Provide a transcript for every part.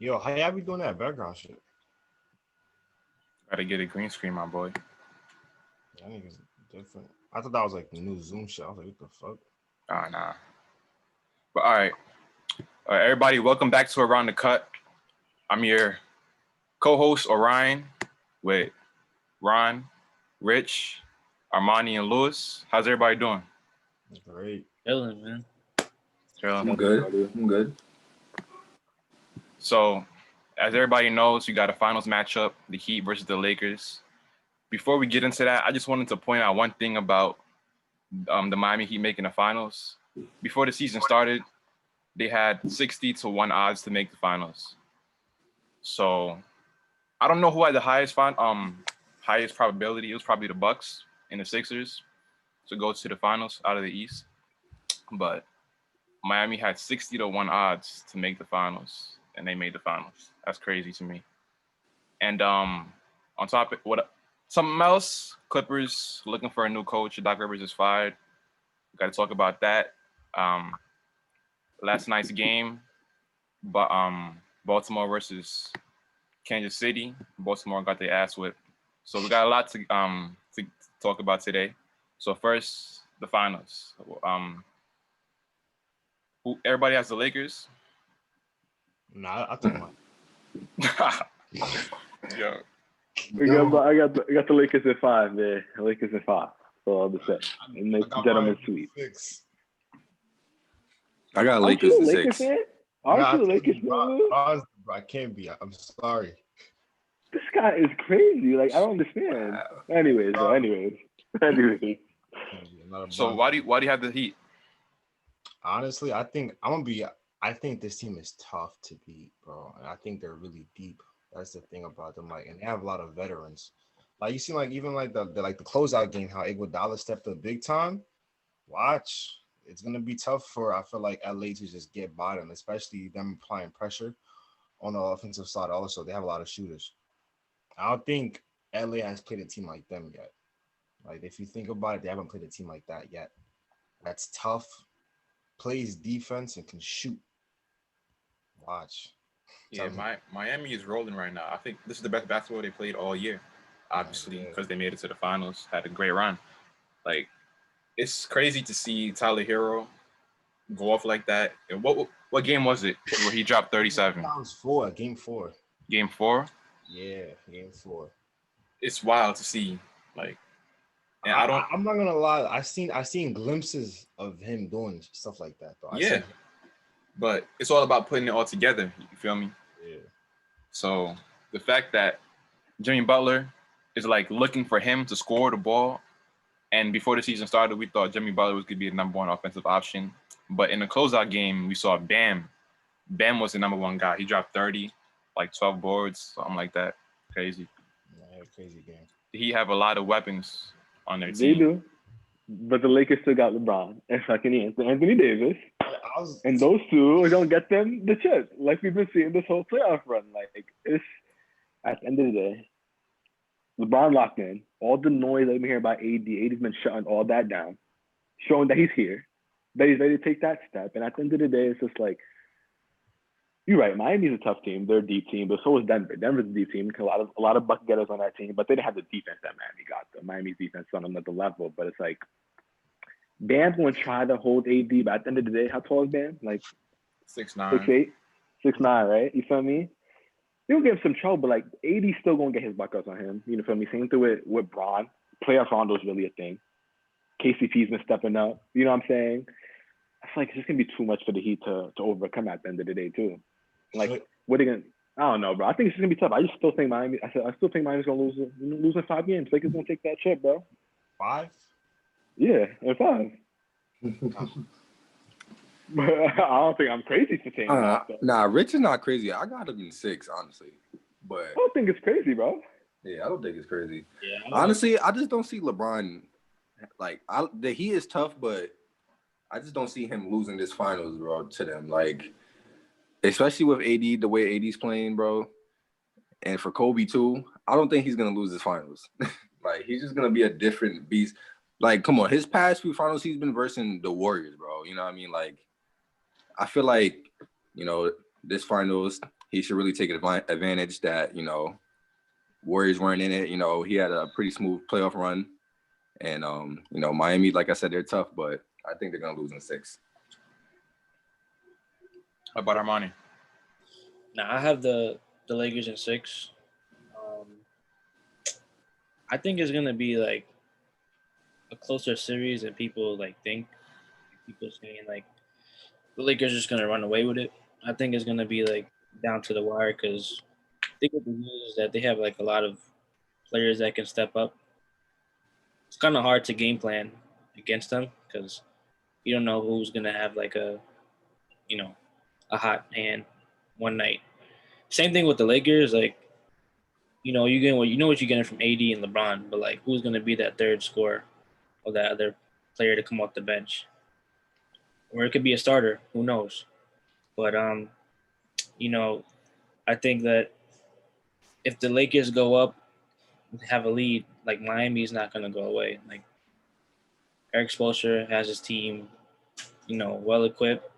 Yo, how y'all be doing that background shit? Gotta get a green screen, my boy. That nigga's different. I thought that was like the new Zoom shit. I was like, what the fuck? Nah. But all right, everybody, welcome back to Around the Cut. I'm your co-host Orion with Ron, Rich, Armani, and Lewis. How's everybody doing? Great. Chilling, man. Chilling. I'm good. So, as everybody knows, we got a finals matchup, the Heat versus the Lakers. Before we get into that, I just wanted to point out one thing about the Miami Heat making the finals. Before the season started, they had 60-1 odds to make the finals. So, I don't know who had the highest probability. It was probably the Bucks and the Sixers to go to the finals out of the East. But Miami had 60-1 odds to make the finals, and they made the finals. That's crazy to me. And on top of something else, Clippers looking for a new coach. Doc Rivers is fired. We got to talk about that. Last night's game, but Baltimore versus Kansas City. Baltimore got their ass whipped. So we got a lot to talk about today. So first, the finals. Everybody has the Lakers. Nah, I took mine. Yo. I got the Lakers at 5, man. Lakers at 5. That's all I'm say. And make the gentleman sweet. 6. I got Lakers at at 6. Aren't you a Lakers fan? I can't be. I'm sorry. This guy is crazy. Like, I don't understand. Anyways. So why do you have the Heat? Honestly, I think this team is tough to beat, bro. And I think they're really deep. That's the thing about them. Like, and they have a lot of veterans. Like, you see, like, even like the closeout game, how Iguodala stepped up big time. Watch. It's gonna be tough for, I feel like, LA to just get by them, especially them applying pressure on the offensive side. Also, they have a lot of shooters. I don't think LA has played a team like them yet. Like, if you think about it, they haven't played a team like that yet. That's tough, plays defense, and can shoot. Watch. Yeah, Miami is rolling right now. I think this is the best basketball they played all year, obviously, because they made it to the finals, had a great run. Like, it's crazy to see Tyler Hero go off like that. And what game was it where he dropped 37? That was 4, game 4. Game 4? Yeah, game 4. It's wild to see. Like, and I'm not gonna lie. I seen glimpses of him doing stuff like that, though. But it's all about putting it all together. You feel me? Yeah. So the fact that Jimmy Butler is like looking for him to score the ball, and before the season started, we thought Jimmy Butler was gonna be the number one offensive option. But in the closeout game, we saw Bam. Bam was the number one guy. He dropped 30, like 12 boards, something like that. Crazy. Yeah, crazy game. He have a lot of weapons on their team. They do. But the Lakers still got LeBron and fucking Anthony Davis. And those two are going to get them the chip. Like we've been seeing this whole playoff run. Like, it's at the end of the day, LeBron locked in. All the noise that we've been hearing about AD, AD's been shutting all that down, showing that he's here, that he's ready to take that step. And at the end of the day, it's just like, you're right. Miami's a tough team. They're a deep team, but so is Denver. Denver's a deep team. A lot of bucket getters on that team, but they didn't have the defense that Miami got. Though Miami's defense is on another level. But it's like Bam's going to try to hold AD, but at the end of the day, how tall is Bam? Like 6'9", 6'8", 6'9", right? You feel me? He'll give him some trouble, but like AD's still going to get his buckets on him. You know, feel me? Same thing with Bron. Playoff Rondo is really a thing. KCP's been stepping up. You know what I'm saying? I feel like it's just gonna be too much for the Heat to overcome at the end of the day too. Like, what are they gonna? I don't know, bro. I think it's just gonna be tough. I just still think Miami. I still think Miami's gonna lose in 5 games. Lakers gonna take that chip, bro. 5? Yeah, in 5. But I don't think I'm crazy for saying that. Nah, Rich is not crazy. I got him in 6, honestly. But I don't think it's crazy, bro. Yeah, I don't think it's crazy. Yeah, honestly, I just don't see LeBron. Like, he is tough, but I just don't see him losing this finals, bro, to them. Like, especially with AD, the way AD's playing, bro. And for Kobe, too, I don't think he's going to lose this finals. Like, he's just going to be a different beast. Like, come on, his past few finals, he's been versing the Warriors, bro. You know what I mean? Like, I feel like, you know, this finals, he should really take advantage that, Warriors weren't in it. He had a pretty smooth playoff run. And, Miami, like I said, they're tough, but I think they're going to lose in 6. How about Armani? Now I have the Lakers in 6. I think it's gonna be like a closer series than people think. People saying like the Lakers are just gonna run away with it. I think it's gonna be like down to the wire because I think what the news is that they have like a lot of players that can step up. It's kind of hard to game plan against them because you don't know who's gonna have like a hot hand one night. Same thing with the Lakers, like you get what you're getting from AD and LeBron, but like who's gonna be that third scorer or that other player to come off the bench? Or it could be a starter, who knows? But I think that if the Lakers go up and have a lead, like Miami's not gonna go away. Like Eric Spoelstra has his team, well equipped.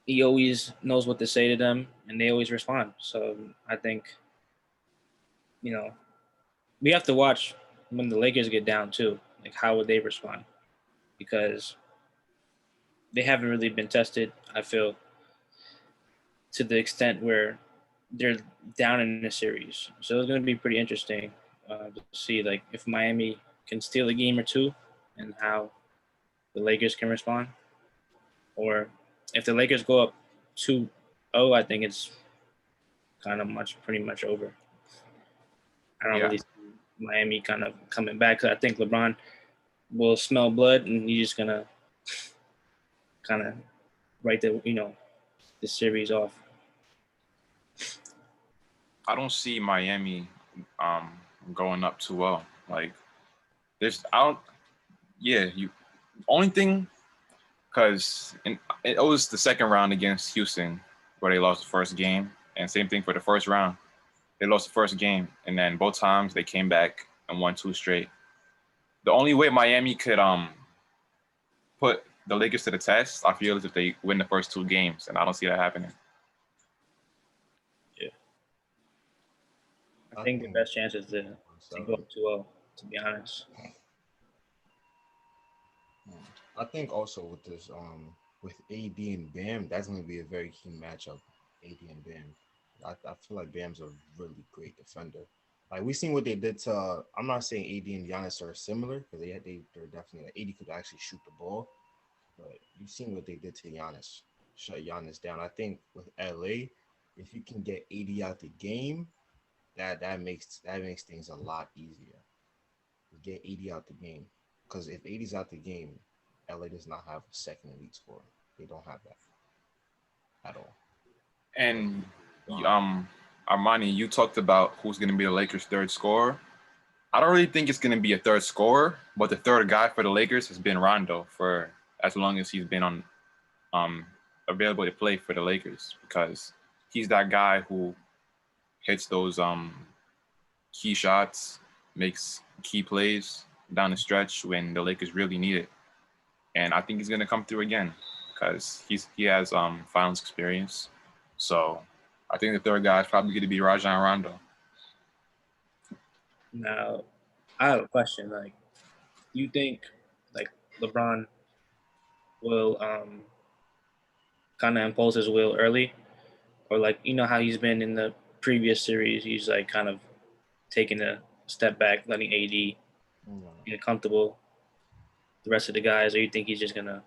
He always knows what to say to them, and they always respond. So I think, we have to watch when the Lakers get down too. Like, how would they respond? Because they haven't really been tested, I feel, to the extent where they're down in the series. So it's going to be pretty interesting to see, like, if Miami can steal a game or two and how the Lakers can respond. Or if the Lakers go up 2-0, I think it's pretty much over. I don't really see Miami kind of coming back. So I think LeBron will smell blood, and he's just gonna kind of write the series off. I don't see Miami going up 2-0. Like only thing, because it was the second round against Houston where they lost the first game, and same thing for the first round. They lost the first game, and then both times they came back and won 2 straight. The only way Miami could put the Lakers to the test, I feel, is if they win the first 2 games, and I don't see that happening. Yeah. I think the best chance is to go up 2-0, to be honest. I think also with this with AD and Bam, that's going to be a very key matchup. AD and Bam. I feel like Bam's a really great defender. Like, we seen what they did to. I'm not saying AD and Giannis are similar because they're definitely like, AD could actually shoot the ball, but you've seen what they did to Giannis, shut Giannis down. I think with LA, if you can get AD out the game, that makes things a lot easier. Get AD out the game, because if AD's out the game, LA does not have a second elite scorer. They don't have that at all. And Armani, you talked about who's going to be the Lakers' third scorer. I don't really think it's going to be a third scorer, but the third guy for the Lakers has been Rondo for as long as he's been on available to play for the Lakers, because he's that guy who hits those key shots, makes key plays down the stretch when the Lakers really need it. And I think he's going to come through again because he has finals experience. So I think the third guy is probably going to be Rajon Rondo. Now, I have a question. Like, you think like LeBron will kind of impose his will early, or like how he's been in the previous series, he's like kind of taking a step back, letting AD get comfortable, the rest of the guys, or you think he's just gonna,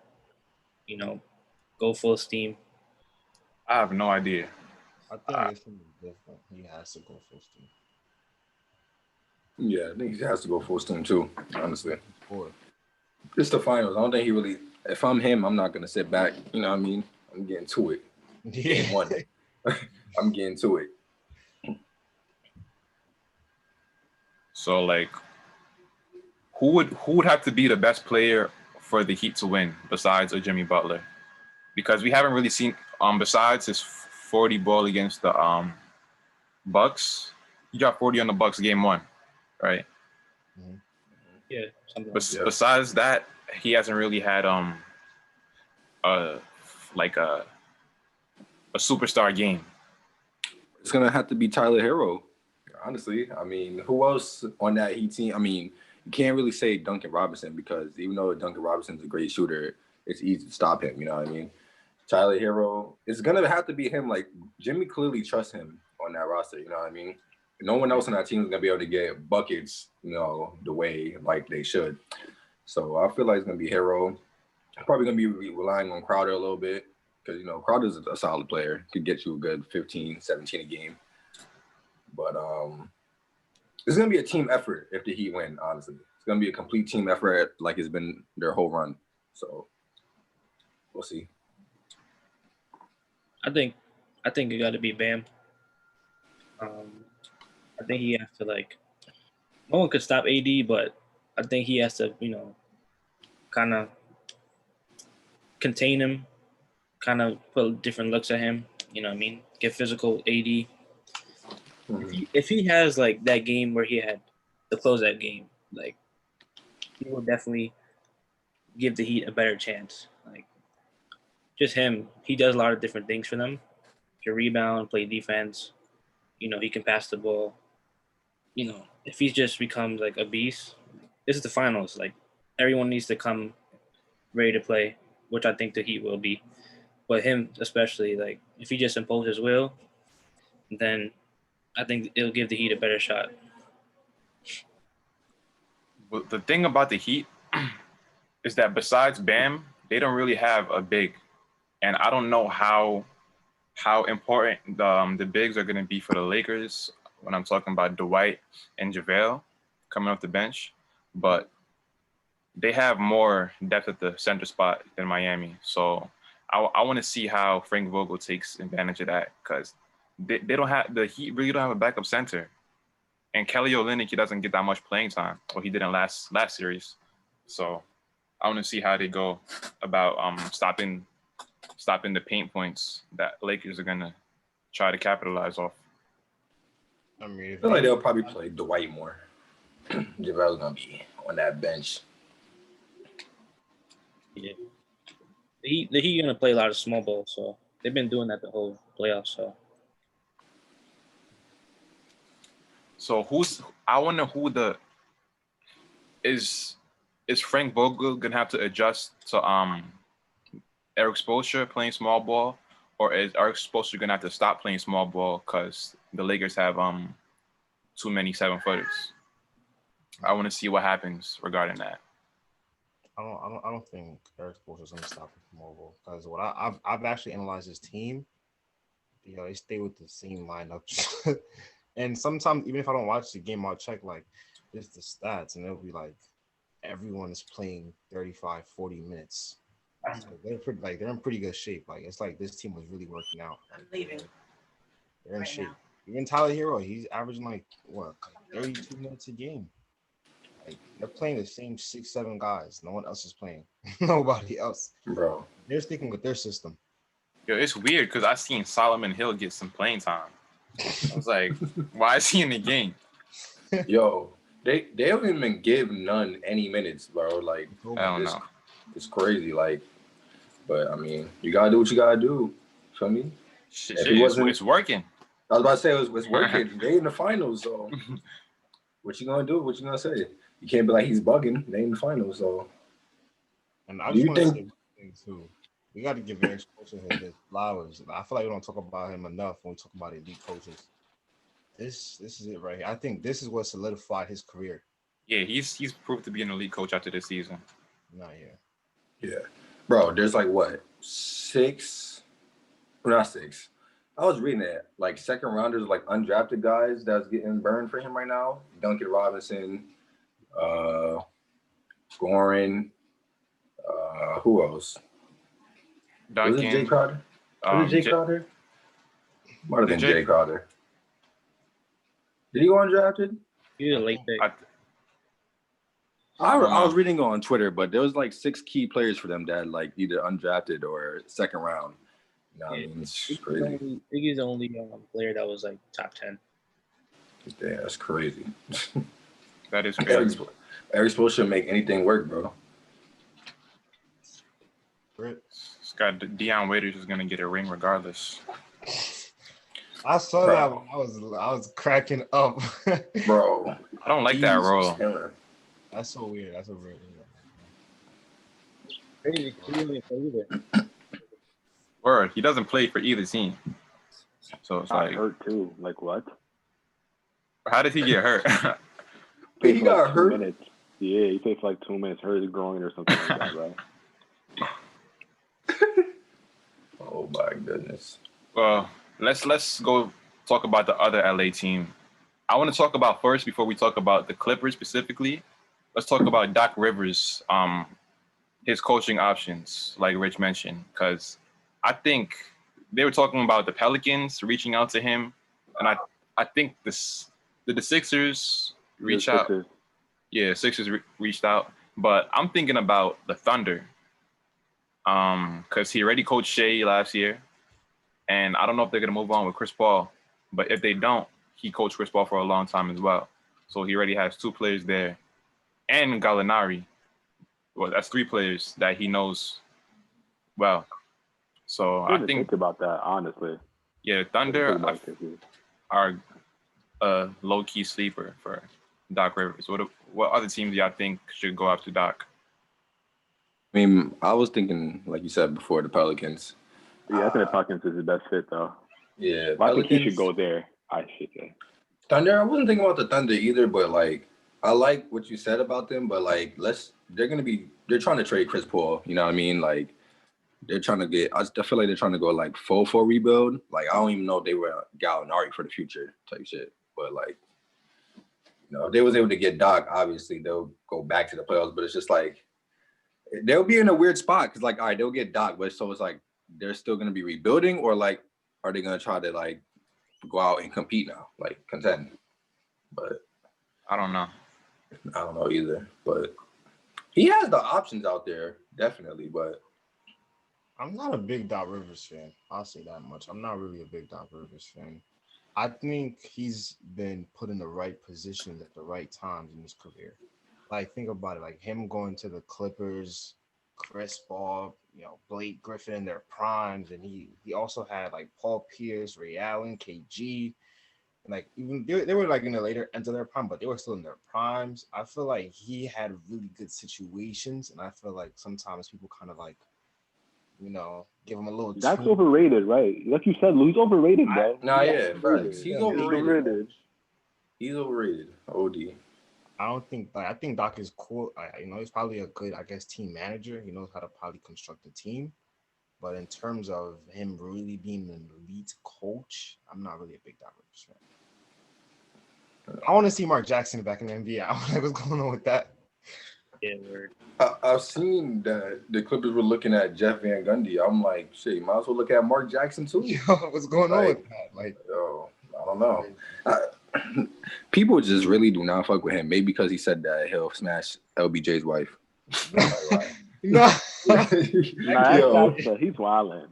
go full steam? I have no idea. I think it's different. He has to go full steam. Yeah, I think he has to go full steam too, honestly. It's the finals. I don't think he really. If I'm him, I'm not gonna sit back. You know what I mean? I'm getting to it. Game 1. I'm getting to it. So like, who would have to be the best player for the Heat to win besides a Jimmy Butler? Because we haven't really seen besides his 40 ball against the Bucks. He dropped 40 on the Bucks game 1, right? Mm-hmm. Yeah. Besides that, he hasn't really had a superstar game. It's gonna have to be Tyler Hero. Honestly, I mean, who else on that Heat team? I mean, you can't really say Duncan Robinson because even though Duncan Robinson's a great shooter, it's easy to stop him. You know what I mean? Tyler Hero, it's gonna have to be him. Like Jimmy clearly trusts him on that roster. You know what I mean? No one else on that team is gonna be able to get buckets, the way like they should. So I feel like it's gonna be Hero. Probably gonna be relying on Crowder a little bit because Crowder's a solid player. Could get you a good 15, 17 a game. But it's gonna be a team effort if the Heat win. Honestly, it's gonna be a complete team effort like it's been their whole run. So we'll see. I think it got to be Bam. I think he has to no one could stop AD, but I think he has to kind of contain him, kind of put different looks at him. You know what I mean? Get physical AD. If he has that game where he had to close that game, he will definitely give the Heat a better chance. Just him, he does a lot of different things for them. He can rebound, play defense. He can pass the ball. If he just becomes a beast, this is the finals. Everyone needs to come ready to play, which I think the Heat will be. But him especially, if he just imposes his will, then I think it'll give the Heat a better shot. Well, the thing about the Heat is that besides Bam, they don't really have a big. And I don't know how important the bigs are going to be for the Lakers when I'm talking about Dwight and JaVale coming off the bench. But they have more depth at the center spot than Miami. So I want to see how Frank Vogel takes advantage of that because they don't have – the Heat really don't have a backup center. And Kelly Olynyk, he doesn't get that much playing time. Well, he didn't last series. So I want to see how they go about stopping the paint points that Lakers are gonna try to capitalize off. I feel like they'll probably play Dwight more. JaVale's gonna be on that bench. Yeah, the Heat gonna play a lot of small ball, so they've been doing that the whole playoffs. So I wonder who is Frank Vogel gonna have to adjust to Eric Spoelstra playing small ball, or is Eric Spoelstra gonna have to stop playing small ball because the Lakers have too many 7-footers? I want to see what happens regarding that. I don't think Eric Spoelstra's gonna stop him from mobile because what I've actually analyzed his team. They stay with the same lineup, and sometimes even if I don't watch the game, I'll check just the stats, and it'll be everyone is playing 35, 40 minutes. So they're pretty, they're in pretty good shape. It's this team was really working out. I'm leaving. They're in shape. Even Tyler Hero, he's averaging 32 minutes a game. They're playing the same 6-7 guys. No one else is playing. Nobody else. Bro. They're sticking with their system. Yo, it's weird because I seen Solomon Hill get some playing time. I was like, why is he in the game? Yo, they don't even give none any minutes, bro. I don't know. It's crazy. But I mean, you gotta do what you gotta do. Feel me? It's working. I was about to say it was working. They in the finals, so what you gonna do? What you gonna say? You can't be like he's bugging. They in the finals, so. And I just want to say one thing too. We got to give Eric Spoelstra his flowers. I feel like we don't talk about him enough when we talk about elite coaches. This is it right here. I think this is what solidified his career. Yeah, he's proved to be an elite coach after this season. Not here. Yeah, bro. There's what 6? Well, not 6. I was reading that second rounders, undrafted guys that's getting burned for him right now. Duncan Robinson, Goran, who else? Duncan. Was it Jay Crowder? Was it Jay Crowder? Might have been Jay Crowder. Did he go undrafted? He was a late pick. I was reading on Twitter, but there was 6 key players for them that either undrafted or second round. I mean, it's crazy. Iggy's the only player that was top 10. Yeah, that's crazy. That is crazy. Eric Spoelstra make anything work, bro. It's got Deion Waiters is gonna get a ring regardless. I saw that one. I was cracking up. Bro. I don't like that role. That's so weird. That's so weird. Crazy. He didn't play either. Word. He doesn't play for either team. So it's Got like, hurt too. Like what? how did he get hurt? He got hurt. Minutes. Yeah, he played for like 2 minutes, hurt his groin or something like that, right? Oh my goodness. Well, let's go talk about the other LA team. I want to talk about first before we talk about the Clippers specifically. Let's talk about Doc Rivers, his coaching options, like Rich mentioned, because I think they were talking about the Pelicans reaching out to him, and I think the Sixers reached out. Yeah, Sixers reached out, but I'm thinking about the Thunder, because he already coached Shea last year, and I don't know if they're gonna move on with Chris Paul, but if they don't, he coached Chris Paul for a long time as well, so he already has 2 players there, and Gallinari. Well, that's 3 players that he knows well. So I think about that honestly. Yeah, Thunder are a low-key sleeper for Doc Rivers. What other teams do y'all think should go after Doc? I mean, I was thinking, like you said before, the Pelicans. Yeah, I think the Pelicans is the best fit though. Yeah, I think he should go there. I should say. Thunder. I wasn't thinking about the Thunder either, but like, I like what you said about them. But like, they're trying to trade Chris Paul. You know what I mean? Like, they're trying to get. I feel like they're trying to go like full rebuild. Like, I don't even know if they were Gallinari for the future type shit. But like, you know, if they was able to get Doc, obviously they'll go back to the playoffs. But it's just like they'll be in a weird spot because like, all right, they'll get Doc, but so it's like they're still gonna be rebuilding, or like, are they gonna try to like go out and compete now, like contend? But I don't know. I don't know either. But he has the options out there, definitely. But I'm not a big Doc Rivers fan. I'll say that much. I'm not really a big Doc Rivers fan. I think he's been put in the right positions at the right times in his career. Like, think about it. Like, him going to the Clippers, Chris Paul, Blake Griffin in their primes. And he also had, like, Paul Pierce, Ray Allen, KG. And, like, even they were, like, in the later ends of their prime, but they were still in their primes. I feel like he had really good situations. And I feel like sometimes people kind of, like, give him a little. That's overrated, right? Like you said, he's overrated, bro. He's overrated. He's overrated. OD. I think Doc is cool. He's probably a good, team manager. He knows how to probably construct a team. But in terms of him really being an elite coach, I'm not really a big Doc Rivers fan. I want to see Mark Jackson back in the NBA. I don't know what's going on with that. Yeah, word. I've seen that the Clippers were looking at Jeff Van Gundy. I'm like, shit, you might as well look at Mark Jackson too. Yo, what's going on with that? Like, yo, I don't know. People just really do not fuck with him. Maybe because he said that he'll smash LBJ's wife. No. He's wilding.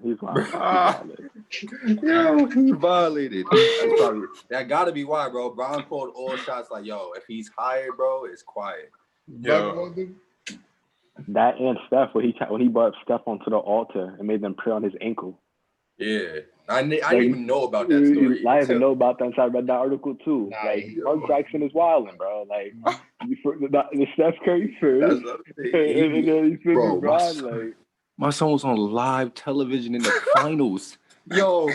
Yo, he violated. That gotta be why, bro. Brown called all shots like, yo, if he's hired, bro, it's quiet. Yo. That and Steph, when he brought Steph onto the altar and made them pray on his ankle. Yeah, I didn't even know about that story. I didn't know about that until I read that article too. Mark Jackson is wilding, bro. Like the Steph Curry first, and then he's bro, LeBron. My son was on live television in the finals. Yo,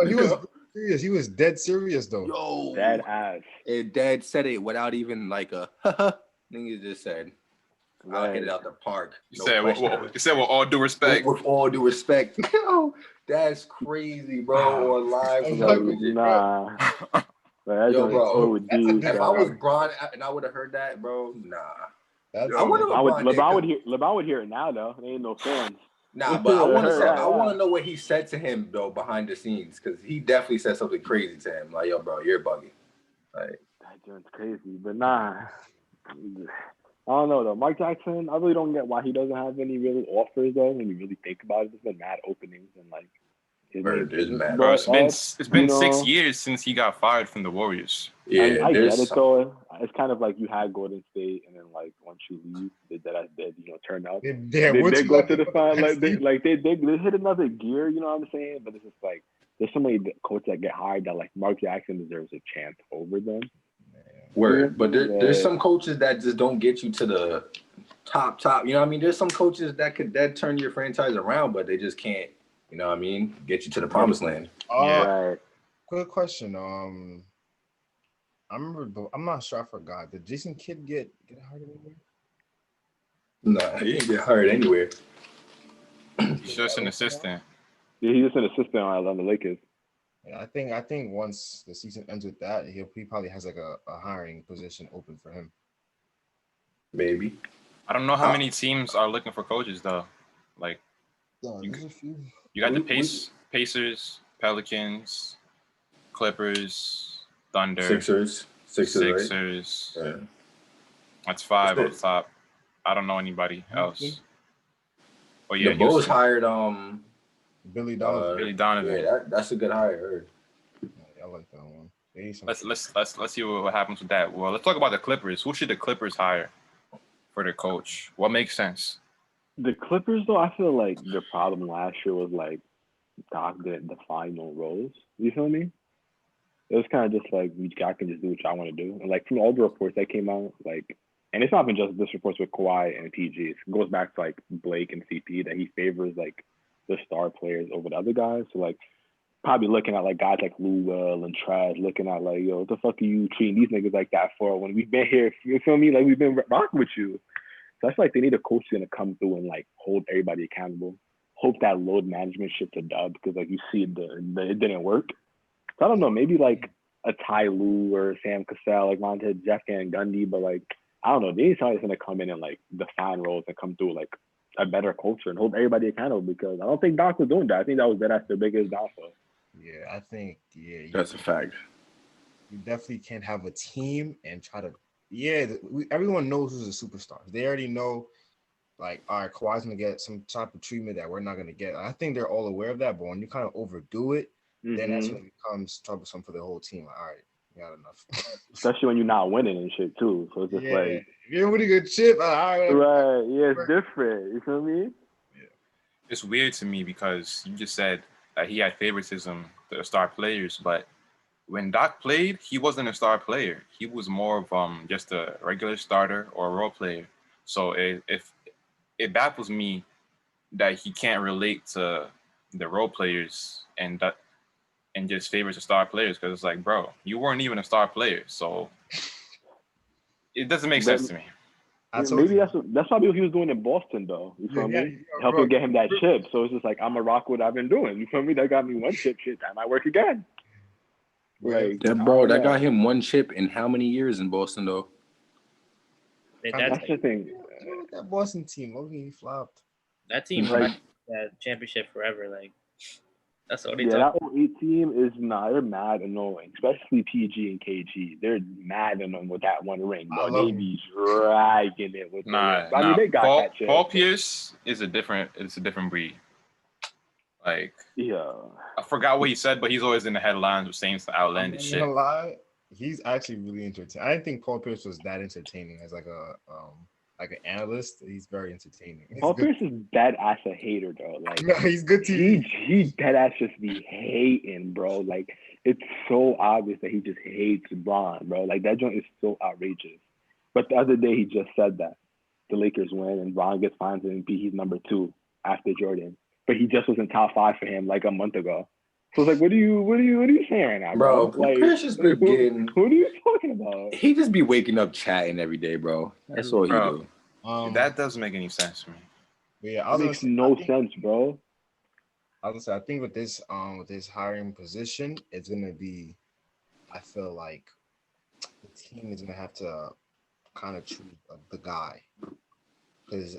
he was serious. He was dead serious though. Yo, dead ass. And Dad said it without even like a nigga just said. I'll hit it out the park. You said with all due respect. With all due respect. Yo, that's crazy, bro. On live. Nah. Yo, bro. If I was Bron and I would have heard that, bro, nah. LeBron would hear it now, though. There ain't no fans. Nah, but I want to know what he said to him, though, behind the scenes. Because he definitely said something crazy to him. Like, yo, bro, you're bugging. Like, that joint's crazy. But nah. I don't know though. Mark Jackson, I really don't get why he doesn't have any real offers though. When you really think about it, there's been mad openings and like. Bro, it's been 6 years since he got fired from the Warriors. Yeah, I get it though. It's kind of like you had Golden State, and then like once you leave, they turn out. They go to the final. Like they hit another gear. You know what I'm saying? But it's just like there's so many coaches that get hired that like Mark Jackson deserves a chance over them. Word, but there's some coaches that just don't get you to the top. You know what I mean? There's some coaches that turn your franchise around, but they just can't. You know what I mean? Get you to the promised land. Right. Good question. I remember, I'm not sure. I forgot. Did Jason Kidd get hired anywhere? Nah, he didn't get hired anywhere. He's just an assistant. Yeah, he's just an assistant on the Lakers. Yeah, I think once the season ends with that, he probably has like a hiring position open for him. Maybe. I don't know how many teams are looking for coaches though. Like, There's a few. you got the Pacers, Pelicans, Clippers, Thunder, Sixers. Sixers. Right? Yeah. That's 5 That's on top. I don't know anybody else. But The yeah, Bulls hired Billy Donovan. Billy Donovan. Yeah, that's a good hire. I like that one. Let's see what happens with that. Well, let's talk about the Clippers. Who should the Clippers hire for their coach? What makes sense? The Clippers, though, I feel like their problem last year was like Doc didn't define no roles. You feel me? It was kind of just like Doc can just do what I want to do. And like from all the reports that came out, like, and it's not been just this reports with Kawhi and PG. It goes back to like Blake and CP that he favors like the star players over the other guys. So like probably looking at like guys like Lou Will and Trash, looking at like, yo, what the fuck are you treating these niggas like that for when we've been here? You feel me? Like we've been rocking with you. So I feel like they need a coach who's gonna come through and like hold everybody accountable. Hope that load management shit to dub because like you see it didn't work. So I don't know, maybe like a Ty Lue or Sam Cassell, like Monte Jeff Van Gundy, but like I don't know, they need somebody that's gonna come in and like define roles and come through like a better culture and hold everybody accountable because I don't think Doc was doing that. I think that's their biggest downfall. Yeah, I think That's a fact. You definitely can't have a team and try to. Yeah, everyone knows who's a superstar. They already know, like, all right, Kawhi's gonna get some type of treatment that we're not gonna get. I think they're all aware of that, but when you kind of overdo it, then that's when it becomes troublesome for the whole team. Like, all right, we got enough. Especially when you're not winning and shit too. So it's just like you're a really good chip. All right, right, yeah, it's different. You feel me? Yeah. It's weird to me because you just said that he had favoritism to the star players, but when Doc played, he wasn't a star player. He was more of just a regular starter or a role player. So it baffles me that he can't relate to the role players and just favors the star players because it's like, bro, you weren't even a star player, so it doesn't make sense to me. Maybe that's probably what he was doing in Boston though. You feel me? Helping get him that chip. So it's just like I'm a rock what I've been doing. You feel me? That got me one chip. Shit, that might work again. Like that got him one chip in how many years in Boston though? That's the thing. That Boston team, he flopped. That team Like, that championship forever. Like that's all they that 08 team is they're mad annoying, especially PG and KG. They're mad annoying with that one ring, but they be dragging it with I mean, they got that chip. Paul Pierce is a different breed. Like, yeah, I forgot what he said, but he's always in the headlines with saying some outlandish shit. Lie, he's actually really entertaining. I didn't think Paul Pierce was that entertaining as like an analyst. He's very entertaining. Paul Pierce is dead ass a hater though. Like, no, he's good to he dead ass just be hating, bro. Like, it's so obvious that he just hates Bron, bro. Like that joint is so outrageous. But the other day he just said that the Lakers win and Bron gets finals and he's number 2 after Jordan. But he just was in top 5 for him like a month ago. So it's like, what are you saying right now, bro? Like, just been getting. What are you talking about? He just be waking up chatting every day, bro. That's all he do. That doesn't make any sense to me. Yeah, it makes no sense, bro. I was gonna say, I think with this hiring position, it's gonna be. I feel like the team is gonna have to kind of choose the guy because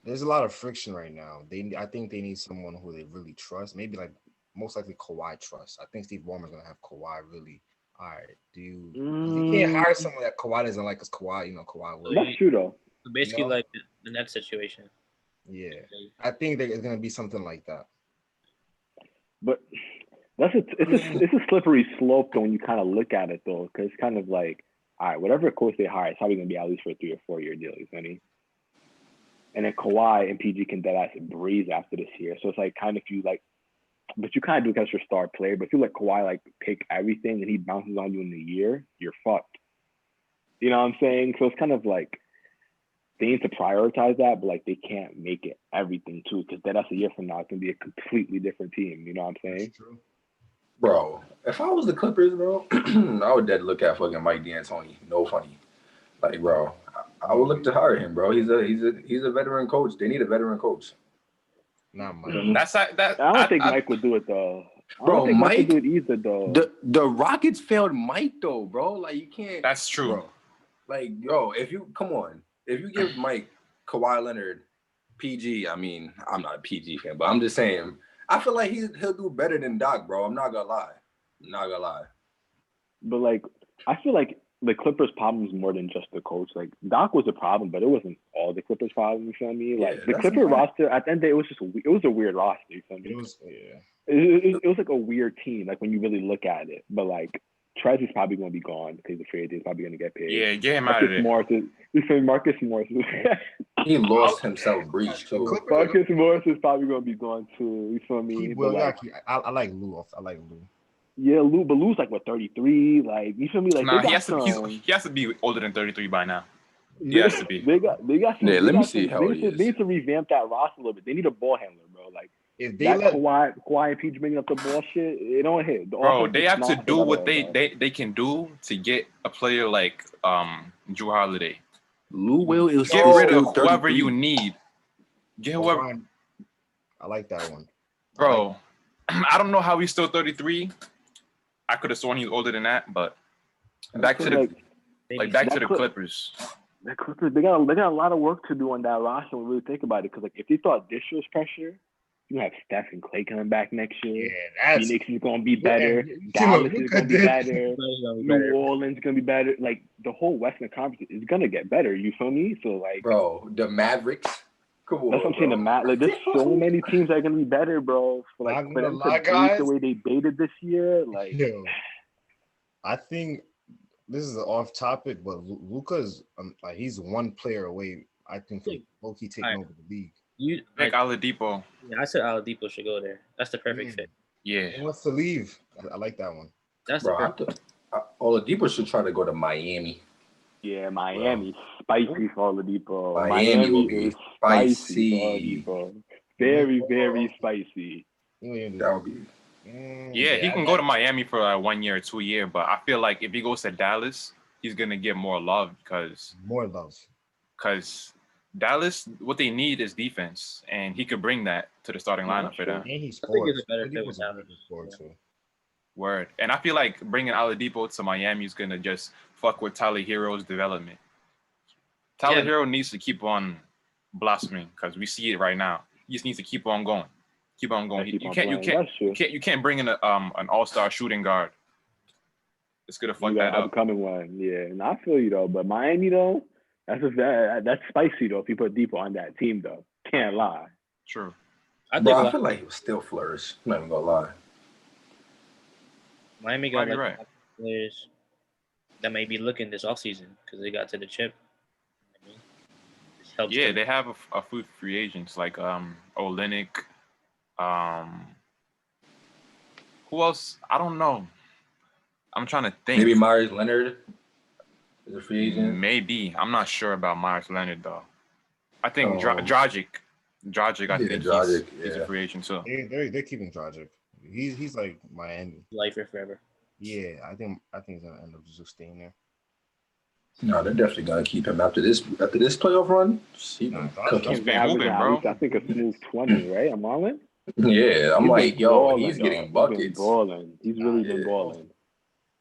there's a lot of friction right now. I think they need someone who they really trust. Maybe like most likely Kawhi trusts. I think Steve Ballmer's gonna have Kawhi really. All right, you can't hire someone that Kawhi doesn't like because Kawhi, Kawhi will. That's true though. So basically, like the Nets situation. Yeah, I think there's gonna be something like that. But it's a slippery slope though when you kind of look at it though, because it's kind of like, all right, whatever coach they hire, it's probably gonna be at least for a 3 or 4 year deal, you know what I mean? And then Kawhi and PG can dead ass breeze after this year. So it's like kind of you like but you kind of do against your star player. But if you let Kawhi like pick everything and he bounces on you in a year, you're fucked. You know what I'm saying? So it's kind of like they need to prioritize that, but like they can't make it everything too, because then that's a year from now, it can be a completely different team. You know what I'm saying? That's true. Bro, if I was the Clippers, bro, I would dead look at fucking Mike D'Antoni. No funny. Like, bro, I would look to hire him, bro. He's a veteran coach. They need a veteran coach. Not Mike. I don't think Mike would do it though. I Bro, don't think Mike would Mike- do it either though. The Rockets failed Mike though, bro. Like you can't. That's true. Bro. Like, yo, if you give Mike Kawhi Leonard PG, I mean, I'm not a PG fan, but I'm just saying, I feel like he'll do better than Doc, bro. I'm not gonna lie. But like, I feel like the Clippers' problem is more than just the coach. Like Doc was a problem, but it wasn't all the Clippers' problem. You feel me? Like the that's Clipper a fact. roster at the end of the day, it was a weird roster. You feel me? It was, yeah. It was like a weird team, like when you really look at it. But like Trez is probably going to be gone because the free agent is probably going to get paid. Yeah, get him out of there. Marcus Morris. He lost himself breach too. Marcus Morris is probably going to be gone too. You feel me? He But, will. like, I like Lou. I like Lou. yeah, Lou, but Lou's like what 33. Like you feel me? Like Nah, they he got he has to be older than 33 by now. He has to be. They got some, Yeah, they let me got see some- how they he need to- is. They need to revamp that roster a little bit. They need a ball handler, bro. Like If they that let Kawhi and PG bringing up the ball shit, it don't hit. The Bro, offense they is have to not do what together, bro. they can do to get a player like Drew Holiday. Lou Will is Get still rid of whoever 33. you need. Get whoever, LeBron, I like that one. bro. I don't know how he's still 33. I could have sworn he's older than that, but back to the That Clip- Clippers. The Clippers, they got a lot of work to do on that roster when we really think about it. Because like if they thought this was pressure, you have Steph and Clay coming back next Yeah, year. that's Phoenix is gonna be better. Yeah, Dallas look is gonna at be this. better. New Orleans is gonna be better. Like the whole Western Conference is gonna get better. You feel me? So like, Bro, the Mavericks. Come on, that's what I'm saying. bro. Like there's so many teams that are gonna be better, bro. For Not like for gonna them lie, to bait guys. the way they baited this year, like Yo, I think this is off topic, but Luka's like he's one player away. I think from low-key taking Alright. over the league. Like Oladipo. I said Oladipo should go there. That's the perfect Mm. fit. Yeah. He wants to leave. I like that one. That's the Bro, perfect. Oladipo should try to go to Miami. yeah, Miami spicy for Oladipo. Miami will be is spicy spicy. for Oladipo. Very, very spicy. He ain't even do That would be. Yeah, he can go to Miami for like 1 year or 2 years, but I feel like if he goes to Dallas, he's gonna get more love because more love. Dallas, what they need is defense, and he could bring that to the starting lineup for them. And he I think scores. it's a better fit Oladipo's with a Dallas. good scorer, too. Word. And I feel like bringing Oladipo to Miami is gonna just fuck with Tyler Hero's development. Tyler Hero needs to keep on blossoming because we see it right now. He just needs to keep on going. Keep on going. Keep You on can't playing. That's true. you can't bring in an all-star shooting guard. It's gonna fuck You that got up. upcoming one, yeah. And I feel you though, but Miami though, that's spicy though. If you put Depot on that team though, can't lie. True. I Bro, think I feel like he will still flourish. I'm not even gonna lie. Miami Might got be like right. players that may be looking this offseason because they got to the chip. You know what I mean? This helps Yeah, them. they have a few free agents like Olynyk. Who else? I don't know. I'm trying to think. Maybe Myers Leonard is a free agent. Maybe. I'm not sure about Myers Leonard though. I think Oh. Dragic. Dragic, I Yeah, think Dragic, he's yeah. a free agent too. They're keeping Dragic. He's like Miami. Lifer forever. Yeah, I think he's gonna end up just staying there. No, they're definitely gonna keep him after this playoff run. He Nah, gonna Dragic cook He's him. been Averaging hooping, at bro. least, I think a smooth 20, right? I'm all in. Yeah, I'm He's like, been yo, balling, he's dog. getting He's been buckets. balling. He's really been Yeah. balling.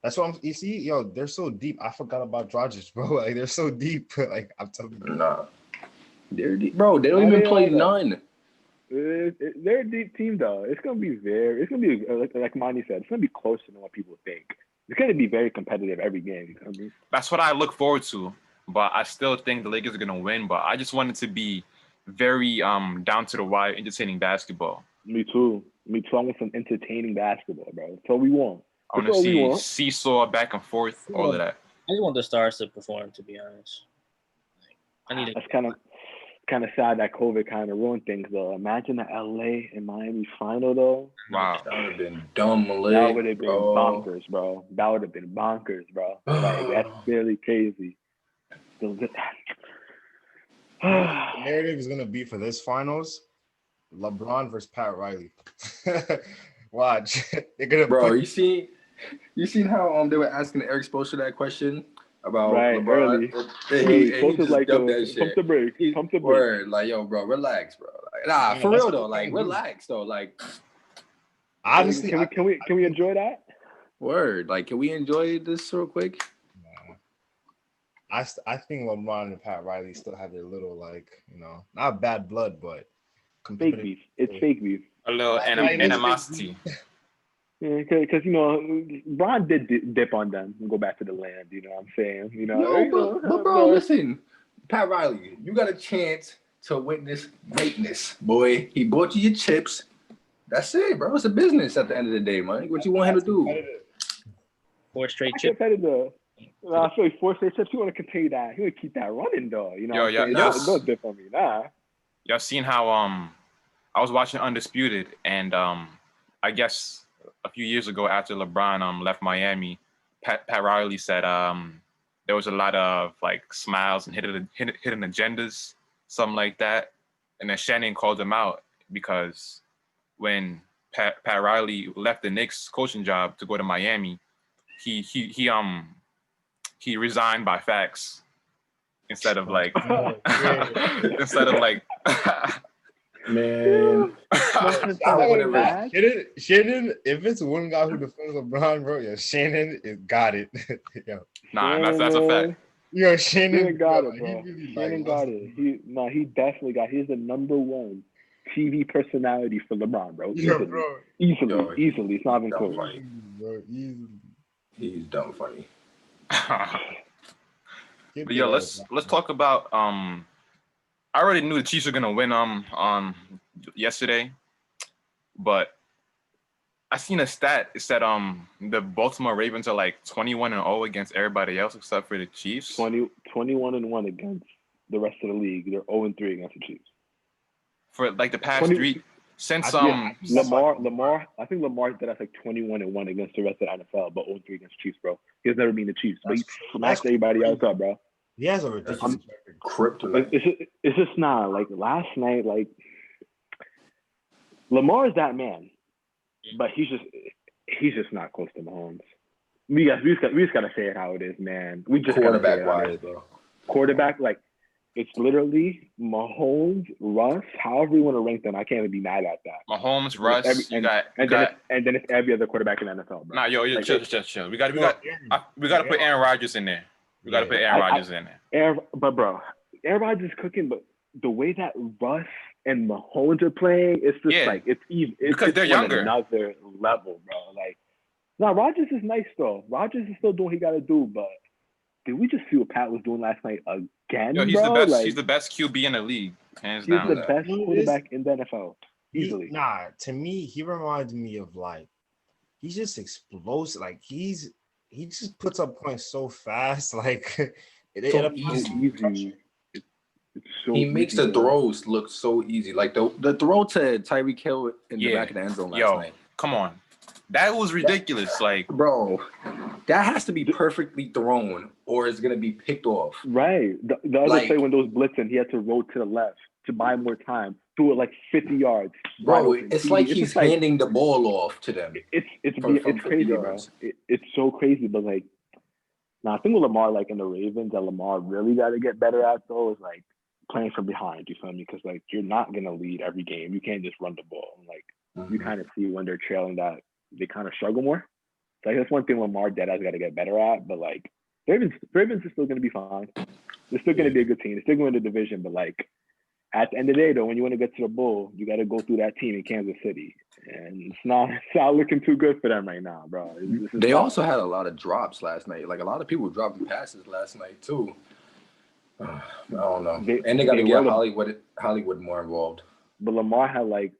That's what I'm. You see, yo, they're so deep. I forgot about Dragic, bro. Like they're so deep. Like I'm telling you. Nah, they're deep. Bro, they don't How even they play are, though? none. They're a deep team though. It's gonna be like Monty said. It's gonna be closer than what people think. It's gonna be very competitive every game. You know what I mean? That's what I look forward to. But I still think the Lakers are gonna win. But I just want it to be very down to the wire, entertaining basketball. Me too. I want some entertaining basketball, bro. That's all we want. I want That's to all we see want. seesaw back and forth, all of that. I just want the stars to perform, to be honest. I need That's kind of kind of sad that COVID kind of ruined things though. Imagine the LA and Miami final though. Wow. That would have been dumb, Malik. That would have been bonkers, bro. That would have been bonkers, bro. Like that's really crazy. The narrative is gonna be for this finals, LeBron versus Pat Riley. Watch, they're gonna. Bro, you seen how they were asking Eric Spoelstra that question about right, LeBron? Early. He just like dumped that shit. Pump the brakes. Pump the brakes. Word, like yo, bro, relax, bro. Like, nah, Yeah, for that's real though, what like they do. relax though, like Honestly, Can we enjoy that? word, like can we enjoy this real quick? I think LeBron and Pat Riley still have their little not bad blood, but Fake beef. It's fake beef. A little animosity. Yeah, because Bron did dip on them and go back to the land. You know what I'm saying? But bro, listen, Pat Riley, you got a chance to witness greatness, boy. He bought you your chips. That's it, bro. It's a business at the end of the day, man. What you want him to do? 4 straight chips. Competitive. I feel like 4 straight chips. You want to continue that. You want to keep that running, though. You know, don't dip on me, nah. Y'all seen how I was watching Undisputed, and I guess a few years ago after LeBron left Miami, Pat Riley said there was a lot of like smiles and hidden agendas, something like that, and then Shannon called him out because when Pat Riley left the Knicks coaching job to go to Miami, he resigned by fax instead of like Man, Shannon, if it's one guy who defends LeBron, bro, Shannon is got it. Nah, that's a fact. Shannon got it, bro. Shannon got it. He definitely got it. He's the #1 TV personality for LeBron, bro. Easily. It's not even close. He's dumb funny. But yo, let's talk about I already knew the Chiefs were gonna win yesterday, but I seen a stat. It said the Baltimore Ravens are like 21-0 against everybody else except for the Chiefs. 21-1 against the rest of the league. They're 0-3 against the Chiefs. For like the past 3 since Lamar. I think Lamar did like 21-1 against the rest of the NFL, but 0-3 against Chiefs, bro. He's never been the Chiefs, but he smashed everybody else up, bro. He has a ridiculous kryptonite. It's just not like last night. Like Lamar is that man, but he's just not close to Mahomes. We just gotta say it how it is, man. We just quarterback wise, bro. Quarterback, like it's literally Mahomes, Russ, however you want to rank them. I can't even be mad at that. Mahomes, Russ, and then it's every other quarterback in the NFL, bro. Nah, yo, chill. We got to put Aaron Rodgers in there. We got to put Aaron Rodgers in there. But bro, Aaron Rodgers is cooking, but the way that Russ and Mahomes are playing, it's just like it's even because they're younger. Another level, bro. Like, now Rodgers is nice though. Rodgers is still doing what he got to do, but did we just see what Pat was doing last night again? Yo, he's bro? the best. Like, he's the best QB in the league, hands he's down. the best quarterback in the NFL, easily. To me, he reminds me of like he's just explosive. Like he just puts up points so fast. Like easy. He makes the throws look so easy. Like the throw to Tyreek Hill in the back of the end zone last night. Come on. That was ridiculous. Like, bro, that has to be perfectly thrown or it's going to be picked off. Right. The other play when those blitzing, he had to roll to the left to buy more time. Threw it like 50 yards. Bro, it's like he's handing the ball off to them. It's crazy, bro. It's so crazy, but like, now I think with Lamar, like in the Ravens, that Lamar really got to get better at though is like playing from behind. You feel me? Because like you're not gonna lead every game. You can't just run the ball. Like you kind of see when they're trailing that they kind of struggle more. So like, that's one thing Lamar Deadass got to get better at. But like Ravens are still gonna be fine. They're still gonna be a good team. They're still going to the division, but like at the end of the day, though, when you want to get to the bowl, you got to go through that team in Kansas City, and it's not looking too good for them right now, bro. They also had a lot of drops last night. Like a lot of people dropping passes last night too. I don't know. And they got to get Hollywood more involved. But Lamar had like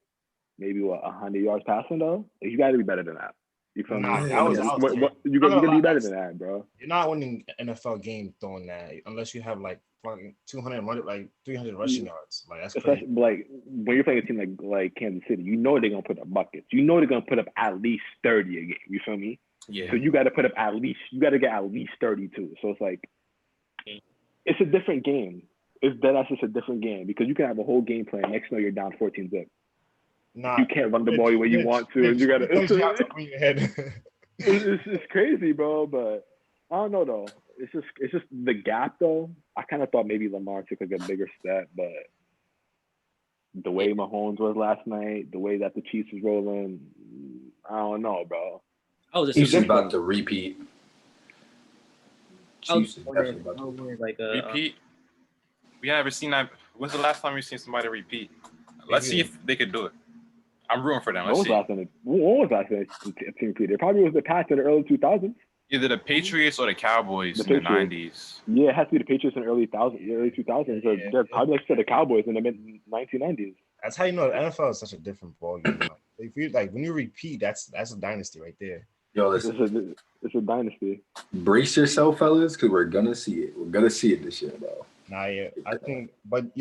maybe 100 yards passing though. Like, you got to be better than that. You feel me? You got to be better than that, bro. You're not winning NFL game throwing that unless you have like fucking 200 like 300 rushing yards. Like that's Especially crazy. like when you're playing a team like Kansas City, you know they're gonna put up buckets. You know they're gonna put up at least 30 a game. You feel me? Yeah. So you got to put up you got to get at least 32. So it's like, it's a different game. That's just a different game because you can have a whole game plan. Next thing you're down 14 zip. Nah, You can't run the ball the way you want to. And you got to. It's crazy, bro. But I don't know though. It's just the gap though. I kind of thought maybe Lamar took like a bigger step, but the way Mahomes was last night, the way that the Chiefs was rolling, I don't know, bro. He's about to repeat. Chiefs is definitely about to repeat. We haven't seen that. When's the last time we've seen somebody repeat? Let's see if they could do it. I'm rooting for them. Let's see. When was last time they repeated? It probably was the Pats in the early 2000s. Either the Patriots or the Cowboys in the 90s. Yeah, it has to be the Patriots in the early 2000s. So they're probably like the Cowboys in the mid 1990s. That's how you know the NFL is such a different ballgame. Like, if you like when you repeat, that's a dynasty right there. Yo, it's a dynasty. Brace yourself, fellas, because we're gonna see it. We're gonna see it this year, bro. Nah, yeah, I think, but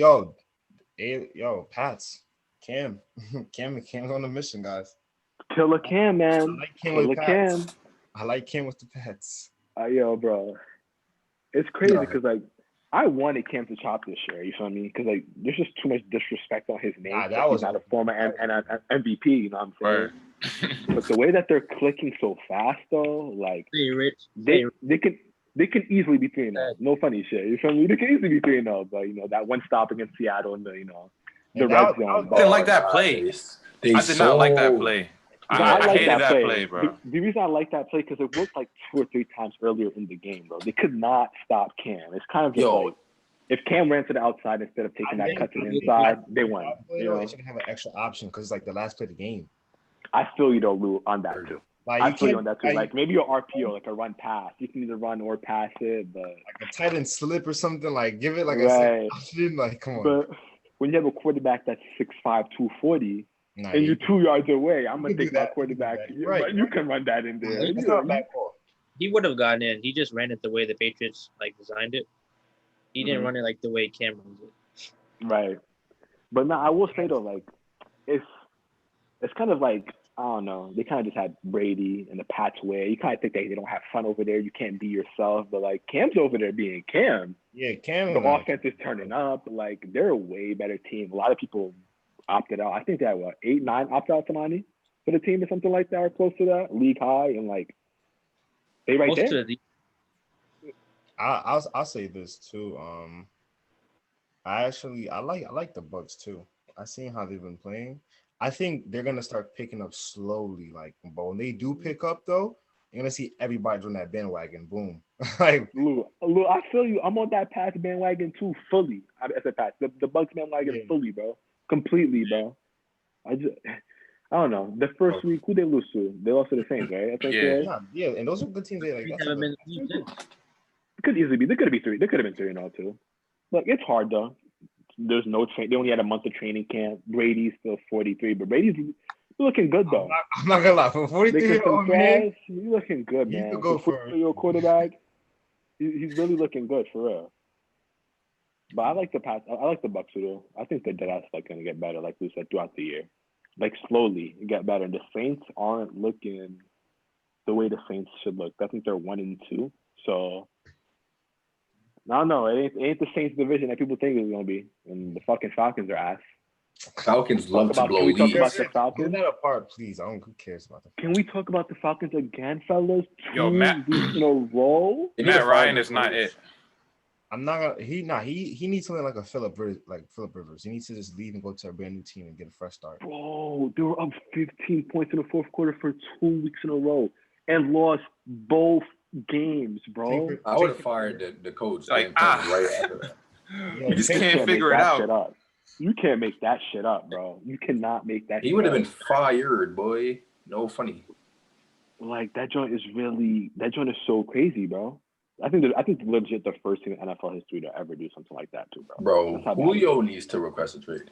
Pats, Cam's on the mission, guys. Killer Cam, man. I like Cam with the Pats. Bro, it's crazy because like I wanted Cam to chop this year. You feel me? Because like there's just too much disrespect on his name. He's not a former MVP. You know what I'm saying? Right. But the way that they're clicking so fast, though, like they can easily be 3-0. No funny shit. You feel me? They can easily be 3-0. But that one stop against Seattle in the red zone. I didn't like that play. I did not like that play. I hated that play, bro. The reason I like that play because it worked like 2 or 3 times earlier in the game, bro. They could not stop Cam. It's kind of just like if Cam ran to the outside instead of taking that cut to the inside, they won. They should have an extra option because it's like the last play of the game. I feel you though, Lou, on that too. Like, I feel you on that too. Like maybe your RPO, like a run pass. You can either run or pass it, but like a tight end slip or something. Like give it like a second option. Like come on. But when you have a quarterback that's 6'5", 240, and you're 2 yards away, I'm gonna take my quarterback. Right. You can run that in there. It's not bad call. He would have gotten in. He just ran it the way the Patriots designed it. He didn't run it like the way Cam runs it. Right. But now I will say though, like it's kind of like, I don't know, they kind of just had Brady and the Pats way. You kind of think that they don't have fun over there. You can't be yourself. But, like, Cam's over there being Cam. Yeah, Cam. The offense is turning up. Like, they're a way better team. A lot of people opted out. I think they had, 8, 9 opt-outs, Tamani, for the team or something like that or close to that, league high. And, like, they right there. I'll say this, too. I like the Bucks, too. I seen how they've been playing. I think they're gonna start picking up slowly, but when they do pick up, though, you're gonna see everybody on that bandwagon. Boom! Like, Lou, I feel you. I'm on that Pats bandwagon too, fully. I said Pats, the Bucks bandwagon fully, bro, completely, bro. I don't know. The first week, who they lose to? They lost to the Saints, right? I think yeah, and those are good teams. Could easily be. They could have been 3-0 too. Look, it's hard though. There's no train. They only had a month of training camp. Brady's still 43, but Brady's looking good though. I'm not gonna lie. For 43-year-old man, he's looking good, man. To go for your quarterback. He's really looking good for real. But I like the Pats. I like the Bucks too. I think the Deadass like gonna get better, like we said, throughout the year. Like slowly get better. And the Saints aren't looking the way the Saints should look. I think they're 1-2. So. No, it ain't the Saints division that people think it's gonna be, and the fucking Falcons are ass. Falcons love to blow leads. Can we talk about the Falcons? Move that apart, please. Who cares about them? Can we talk about the Falcons again, fellas? Yo, Matt in a row. Matt Ryan is not it. I'm not gonna. He needs something like a Philip Rivers. He needs to just leave and go to a brand new team and get a fresh start. Bro, they were up 15 points in the fourth quarter for 2 weeks in a row and lost both games, bro. I would have fired the coach right after that. You just can't figure it out. You can't make that shit up, bro. You cannot make that. He would have been fired, boy. No funny. Like that joint is so crazy, bro. I think legit the first team in NFL history to ever do something like that too, bro. Bro, Julio needs to request a trade.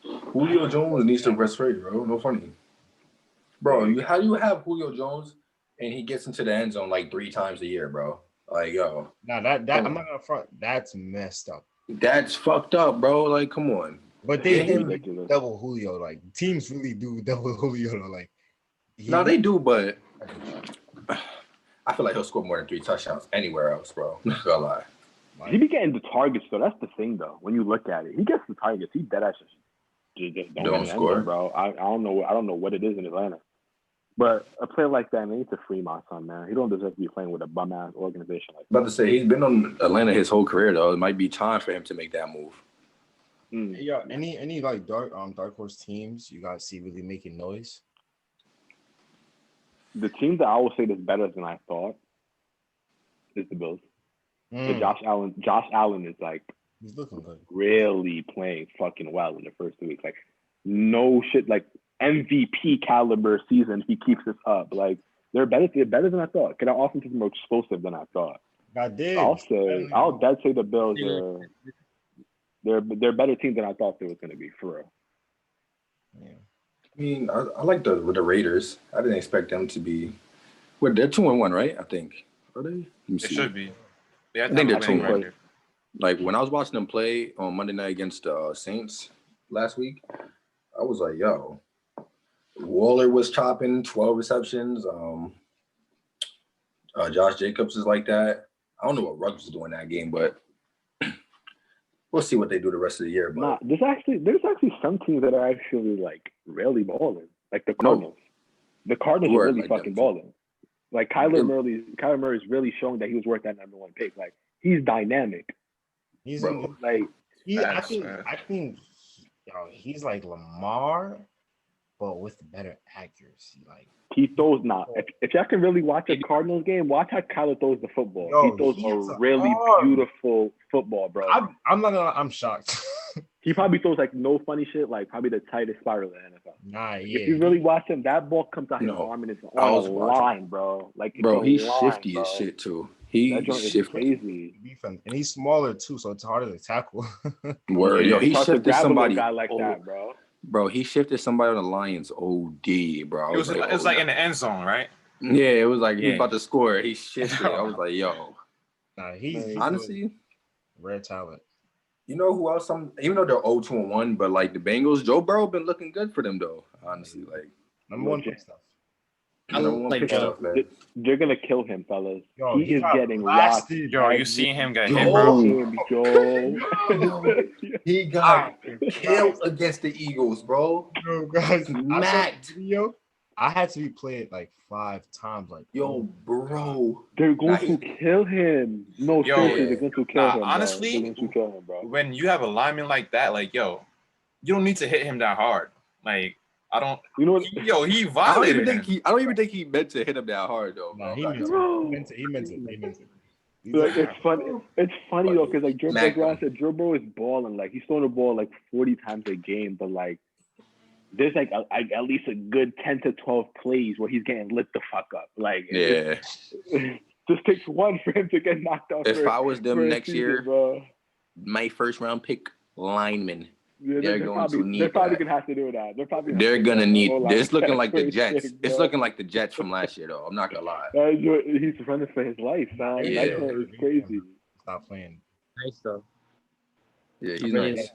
Julio Jones needs to request a trade, bro. No funny. Bro, how do you have Julio Jones and he gets into the end zone like 3 times a year, bro? Like, yo, Nah, that I'm not gonna front. That's messed up. that's fucked up, bro. Like, come on. But they Get do him. Ridiculous. double Julio. Like teams really do double Julio. Like No, they do, but I feel like he'll score more than 3 touchdowns anywhere else, bro. Not gonna lie. He be getting the targets though. That's the thing though. When you look at it, he gets the targets. He dead ass just don't Don't get score. them, bro. I don't know what it is in Atlanta. But a player like that, man, he's a Fremont son, man. He don't deserve to be playing with a bum ass organization like About to say he's been on Atlanta his whole career though. It might be time for him to make that move. that. Yeah, any like dark horse teams you guys see really making noise? The team that I will say is better than I thought is the Bills. The Josh Allen is like He's looking good. really playing fucking well in the first 2 weeks. Like no shit, like MVP caliber season. He keeps this up. Like they're better than I thought. Their offense is more explosive than I thought. God did. I'll dead say the Bills are they're a better team than I thought they was gonna be for real. Yeah. I mean, I like the Raiders. I didn't expect them to be. Well, they're 2-1, right? I think. Are they? Let me It see. should be. They have I think to have they're a winning 2-1. record. Like when I was watching them play on Monday night against Saints last week, I was like, yo, Waller was chopping 12 receptions. Josh Jacobs is like that. I don't know what Ruggs was doing that game, but we'll see what they do the rest of the year. But Nah, there's actually some teams that are actually like really balling. Like the Cardinals. The Cardinals Who are are really like fucking them too. balling. Like Kyler Murray's really showing that he was worth that number 1 pick. Like he's dynamic. He's Bro. Like I Facts, think he's like Lamar, but with better accuracy. Like he throws if y'all can really watch a Cardinals game, watch how Kyler throws the football. Yo, he throws he hits a a really arm. beautiful football, bro. I'm not gonna. I'm shocked. He probably throws like no funny shit, like probably the tightest spiral in the NFL. Nah, yeah. If you really watch him, that ball comes out his No, arm and it's I on was a watching. line, bro. Like it's bro, a he's line, shifty bro. as shit too. That He's joint is shifty. crazy. defense, and he's smaller too, so it's harder to tackle. Word. Yeah, Yo, he it's hard to shifted grab somebody. a guy like Oh, that, bro. bro, he shifted somebody on the Lions. OD, bro. It was oh, like in the end zone, right? yeah, it was like he was Yeah. about to score. He shifted. I was like, yo. Nah, he's Honestly, rare talent. you know who else? Even though they're 0-1, but like the Bengals, Joe Burrow been looking good for them though. Honestly, like Number one pick stuff. I number one like pick Joe. stuff, man. They're gonna kill him, fellas. Yo, he is got getting blasted. Yo, you every seen him get Yo. hit, bro? game, Joe. He got killed against the Eagles, bro. Yo, guys, I saw Smacked. the video. I had to replay it like 5 times. Like, Yo, bro. They're going Nah, to kill him. No, Yo, seriously, yeah. they're going to kill Nah, him. Bro. honestly, They're going to kill him, bro. When you have a lineman like that, like, yo, you don't need to hit him that hard. Like, I don't. You know what? Yo, he I don't violated even him. think he meant to hit him that hard though. nah, Bro. he Like, meant it. He meant it. He's Like, like, it's funny. It's funny though, because like Joe Smack Burrow him. said, Joe Burrow is balling. Like he's throwing the ball like 40 times a game, but like there's like at least a good 10 to 12 plays where he's getting lit the fuck up. Like yeah. it just takes one for him to get knocked out. If I was for them a next season, year, bro. my first round pick lineman. Yeah, They're going to need They're probably that. gonna have to do that. They're gonna need. O-line It's looking like the first Jets. pick, It's bro. looking like the Jets from last year, though. I'm not gonna lie. He's running for his life, man. Yeah. That joint is crazy. stop playing. Nice though. Yeah, he's Really nice.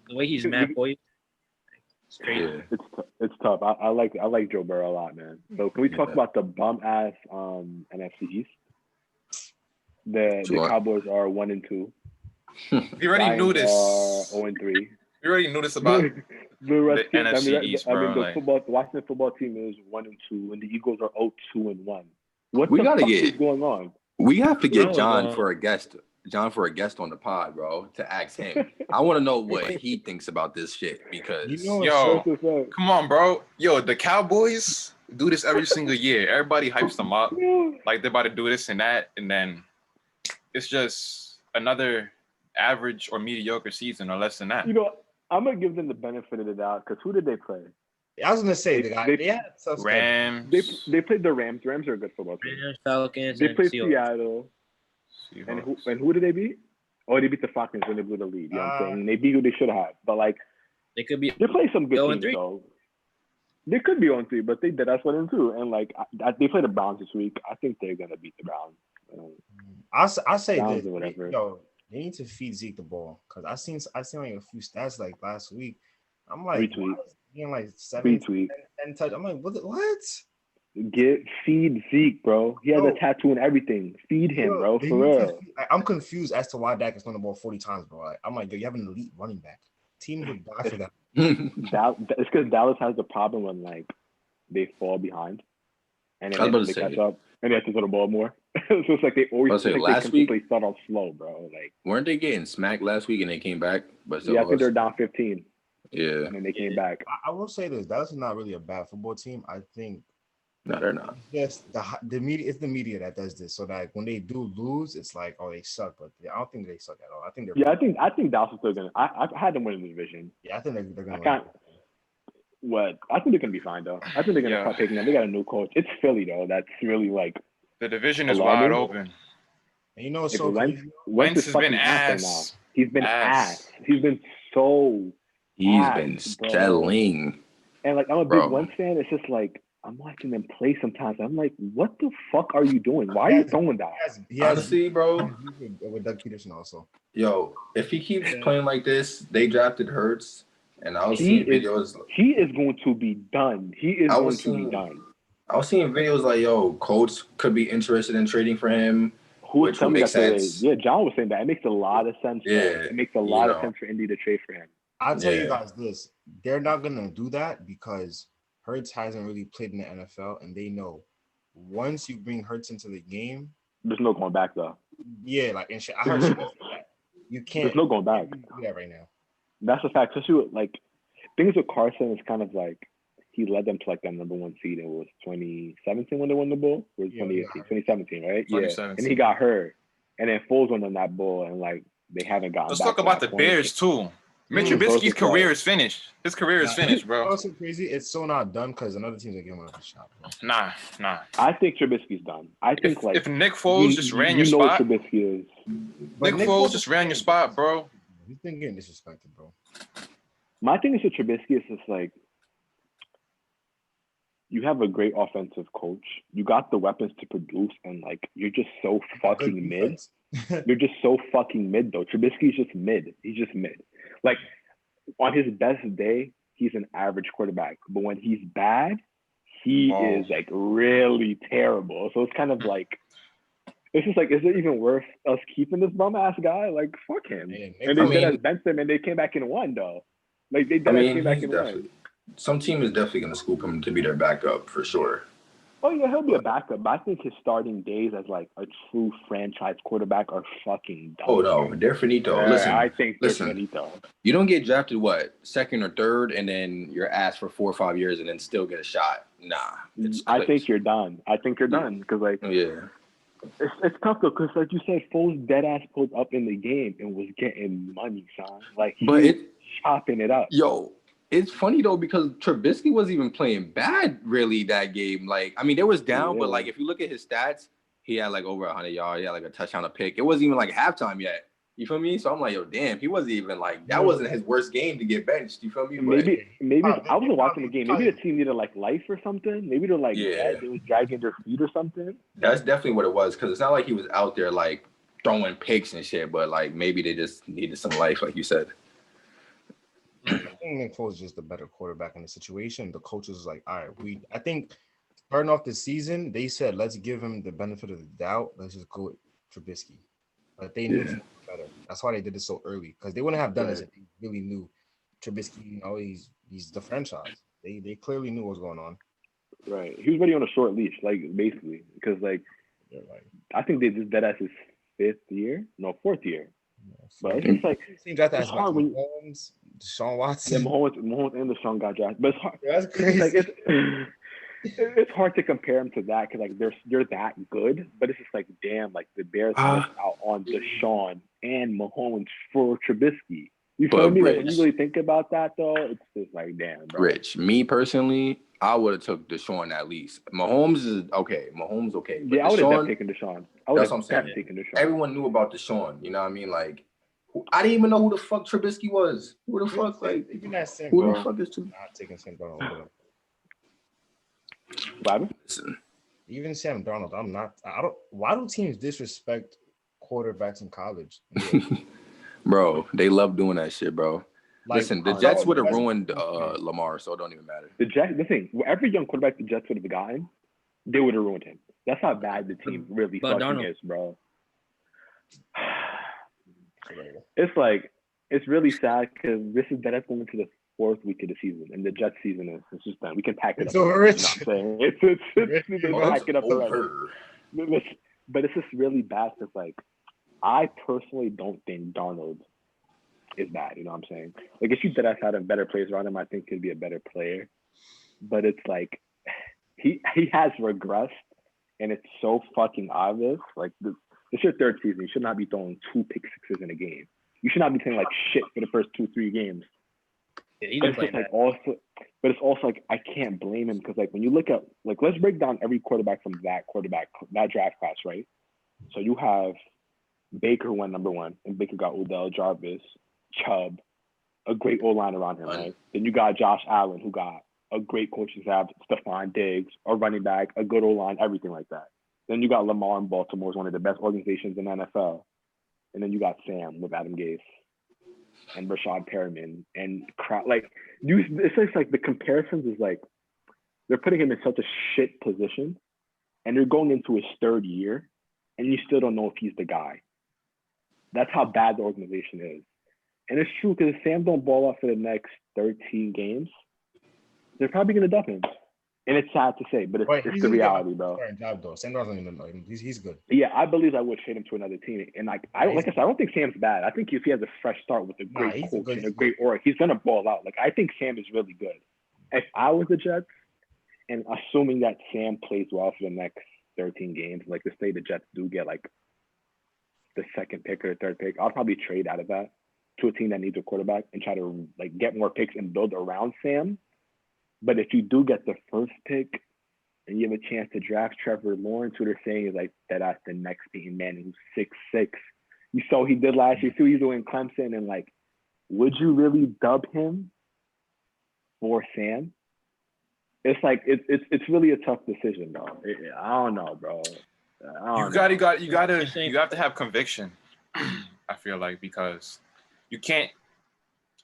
The way he's mad boy. Straight. Yeah. It's tough. I like Joe Burrow a lot, man. So can we talk Yeah. about the bum ass NFC East? The Sure. Cowboys are 1-2. We already knew this. 0-3. We already knew this about the Redskins, NFC East, bro, the like- Washington football team is 1-2, and the Eagles are 0-2-1. What We the gotta fuck get- is going on? We have to get No, John no. for a guest. John for a guest on the pod, bro, to ask him. I want to know what he thinks about this shit because You know, Yo, That's what's up. come on, bro. Yo, the Cowboys do this every single year. Everybody hypes them up. Like they're about to do this and that, and then it's just another average or mediocre season or less than that. You know, I'm gonna give them the benefit of the doubt because who did they play? I was gonna say the guy. They- They had tough schedule. Rams, They played the Rams. The Rams are a good football team. Rams, Falcons, They and played Seahawks. Seattle, and who did they beat? Oh, they beat the Falcons when they blew the lead. You know what I'm saying? And they beat who they should have. But like, They could be they play some good 0-3. teams though. They could be on 3, but they did. That's 1-2. And like, they play the Browns this week. I think they're gonna beat the Browns. I say Downs this, or whatever. yo, they need to feed Zeke the ball because I seen like a few stats like last week. I'm like, Retweet. why is he getting like 7, Retweet. 10 touch. I'm like, what? Feed Zeke, bro. He has Yo. a tattoo and everything. Feed him, Yo, bro. they For need to real. I'm confused as to why Dak is throwing the ball 40 times, bro. Like, I'm like, yo, you have an elite running back. Teams would die for that. It's because Dallas has the problem when like they fall behind, and I was then about they to catch say. up, and they have to throw the ball more. So it's like they always I was about to say, they last week- consistently start off slow, bro. Like Weren't they getting smacked last week and they came back? But still yeah, I think lost? they're down 15, Yeah. and then they came back. I will say this: Dallas is not really a bad football team. I think No, they're not. yes, the media. It's the media that does this, so that when they do lose, it's like, oh, they suck. But I don't think they suck at all. I think they're Yeah, I think Dallas is still gonna. I had them winning the division. yeah. I think they're I gonna. can't. What I think they're gonna be fine though. I think they're gonna Yeah. start picking them. They got a new coach. It's Philly though. That's really like. The division is Alarming. wide open. And you know what's If so Wentz, crazy? Wentz is has been fucking ass right now. ass. He's been ass. He's been so. He's ass, been bro. selling. And like I'm a big Bro. Wentz fan. It's just like I'm watching them play sometimes. I'm like, what the fuck are you doing? Why are you throwing that? He has Honestly, bro, with Doug Peterson also. yo, if he keeps playing like this, they drafted Hurts, and I was He seeing is- videos. He is going to be done. He is I going was to be seeing- done. I was seeing videos like, yo, Colts could be interested in trading for him. Who Which was telling would me make that today? sense. Yeah, John was saying that. It makes a lot of sense. Yeah, It makes a you lot of know. sense for Indy to trade for him. I'll tell you Yeah. guys this: they're not gonna do that because Hurts hasn't really played in the NFL, and they know once you bring Hurts into the game, There's no going back though. yeah, like and shit. I heard shit like that. You can't There's no going back. do that right now. That's a fact. Especially with, like things with Carson is kind of like he led them to like that number one seed. It was 2017 when they won the Bowl. Or Yeah, 2018, 2017, right? Yeah. 2017. And he got hurt. And then Foles won on that Bowl, and like they haven't gotten. Let's back talk to about that the point. Bears too. Mitch Mm, Trubisky's Bosa career Clark. is finished. His career is Nah, finished, You bro. know what's so crazy? It's so not done because another team's gonna give him another shot, bro. Nah. I think Trubisky's done. I think If, like if Nick Foles just ran your you know what spot, Trubisky is. Nick Foles just ran your spot, bro. He's been getting disrespected, bro. My thing is with Trubisky is just like you have a great offensive coach. You got the weapons to produce, and like you're just so fucking mid. You're just so fucking mid though. Trubisky's just mid. He's just mid. Like on his best day, he's an average quarterback. But when he's bad, he Balls. is like really terrible. So it's kind of like it's just like, is it even worth us keeping this bum ass guy? Like fuck him. Man, And I they mean- did bench him and they came back and won though. Like they I did mean, came back he's and won. definitely. Some team is definitely going to scoop him to be their backup for sure. Oh yeah, he'll be a backup. But I think his starting days as like a true franchise quarterback are fucking done. Oh no, they're finito. Yeah, Listen, I think they're listen. finito. you don't get drafted what second or third, and then you're asked for 4 or 5 years, and then still get a shot. Nah, it's I think clips. you're done. I think you're done because like Yeah, it's tough though because like you said, Foles dead ass pulled up in the game and was getting money, son. Like he but was chopping it up. It's funny though because Trubisky wasn't even playing bad really that game. Like, I mean, they was down, but Yeah. like if you look at his stats, he had like over 100 yards, he had like a touchdown, a pick. It wasn't even like halftime yet. You feel me? So I'm like, yo, damn, he wasn't even like that. Wasn't his worst game to get benched. You feel me? But, Maybe Probably- I wasn't watching the game. Maybe probably- the team needed like life or something. Maybe they're like Yeah. they was dragging their feet or something. that's definitely what it was because it's not like he was out there like throwing picks and shit, but like maybe they just needed some life, like you said. I think Nick Foles is just a better quarterback in the situation. The coaches was like, all right, I think starting off the season, they said, let's give him the benefit of the doubt. Let's just go with Trubisky. But they knew he was better. That's why they did it so early because they wouldn't have done this if they really knew Trubisky, you know, he's the franchise. They clearly knew what was going on. Right. He was already on a short leash, like basically, because like They're like, I think they just dead ass his fourth year. But it's just like Team drafted It's as hard when- Mahomes, Deshaun yeah, Watson. Mahomes and Deshaun got drafted. But it's hard. That's It's crazy. like it's hard to compare them to that because like they're that good, but it's just like damn, like the Bears missed out on Deshaun and Mahomes for Trubisky. You feel But me? Like when Rich- you really think about that though, it's just like damn, bro. Rich, me personally, I would have took Deshaun at least. Mahomes is okay. Mahomes okay. But Yeah, I would have Deshaun, taken Deshaun. I would That's have what I'm saying. taken Deshaun. everyone knew about Deshaun. You know what I mean? Like, I didn't even know who the fuck Trubisky was. Who the fuck? Like, You're not saying, who the bro. fuck is Trubisky? Not taking Sam Darnold. Bobby? Listen, Even Sam Darnold, I'm not. I don't. Why do teams disrespect quarterbacks in college? Bro, they love doing that shit, bro. Like, Listen, the some Jets of would the have best- ruined Lamar, so it don't even matter. The thing, whatever young quarterback the Jets would have gotten, they would have ruined him. That's how bad the team really But fucking Darnold- is, bro. It's like it's really sad because this is that's going into the 4th week of the season, and the Jets season is it's just done. We can pack it It's up. over, already, Rich. You know what I'm saying? It's we can Oh, pack it's it up already. over. But it's just really bad because like I personally don't think Darnold is bad. You know what I'm saying? Like if you did had a better players around him, I think he'd be a better player. But it's like he has regressed, and it's so fucking obvious. Like it's your 3rd season. You should not be throwing 2 pick sixes in a game. You should not be playing like shit for the first 2-3 games. Yeah, he But didn't it's play just like bad. also, but it's also like I can't blame him because like when you look at like let's break down every quarterback from that draft class, right? So you have Baker who went number 1, and Baker got Odell, Jarvis, Chubb, a great O-line around him, right? Then you got Josh Allen who got a great coaching staff, Stephon Diggs, a running back, a good O-line, everything like that. Then you got Lamar in Baltimore, is one of the best organizations in the NFL. And then you got Sam with Adam Gase and Rashad Perriman and it's just like the comparisons is like they're putting him in such a shit position, and they're going into his 3rd year, and you still don't know if he's the guy. That's how bad the organization is, and it's true because if Sam don't ball out for the next 13 games, they're probably gonna dump him, and it's sad to say, but it's the reality, bro. Job though. Sam doesn't even know him. He's good. Yeah, I believe I would trade him to another team. And like I said, I don't think Sam's bad. I think if he has a fresh start with a great coach and a great aura, he's gonna ball out. Like I think Sam is really good. If I was the Jets, and assuming that Sam plays well for the next 13 games, like to say the Jets do get like the 2nd pick or the 3rd pick, I'll probably trade out of that to a team that needs a quarterback and try to like get more picks and build around Sam. But if you do get the 1st pick and you have a chance to draft Trevor Lawrence, who they're saying is like that's the next Peyton Manning who's 6'6". You saw what he did last year. See what he's doing in Clemson, and like, would you really dub him for Sam? It's like it's really a tough decision, though. I don't know, bro. You have to have conviction. I feel like because you can't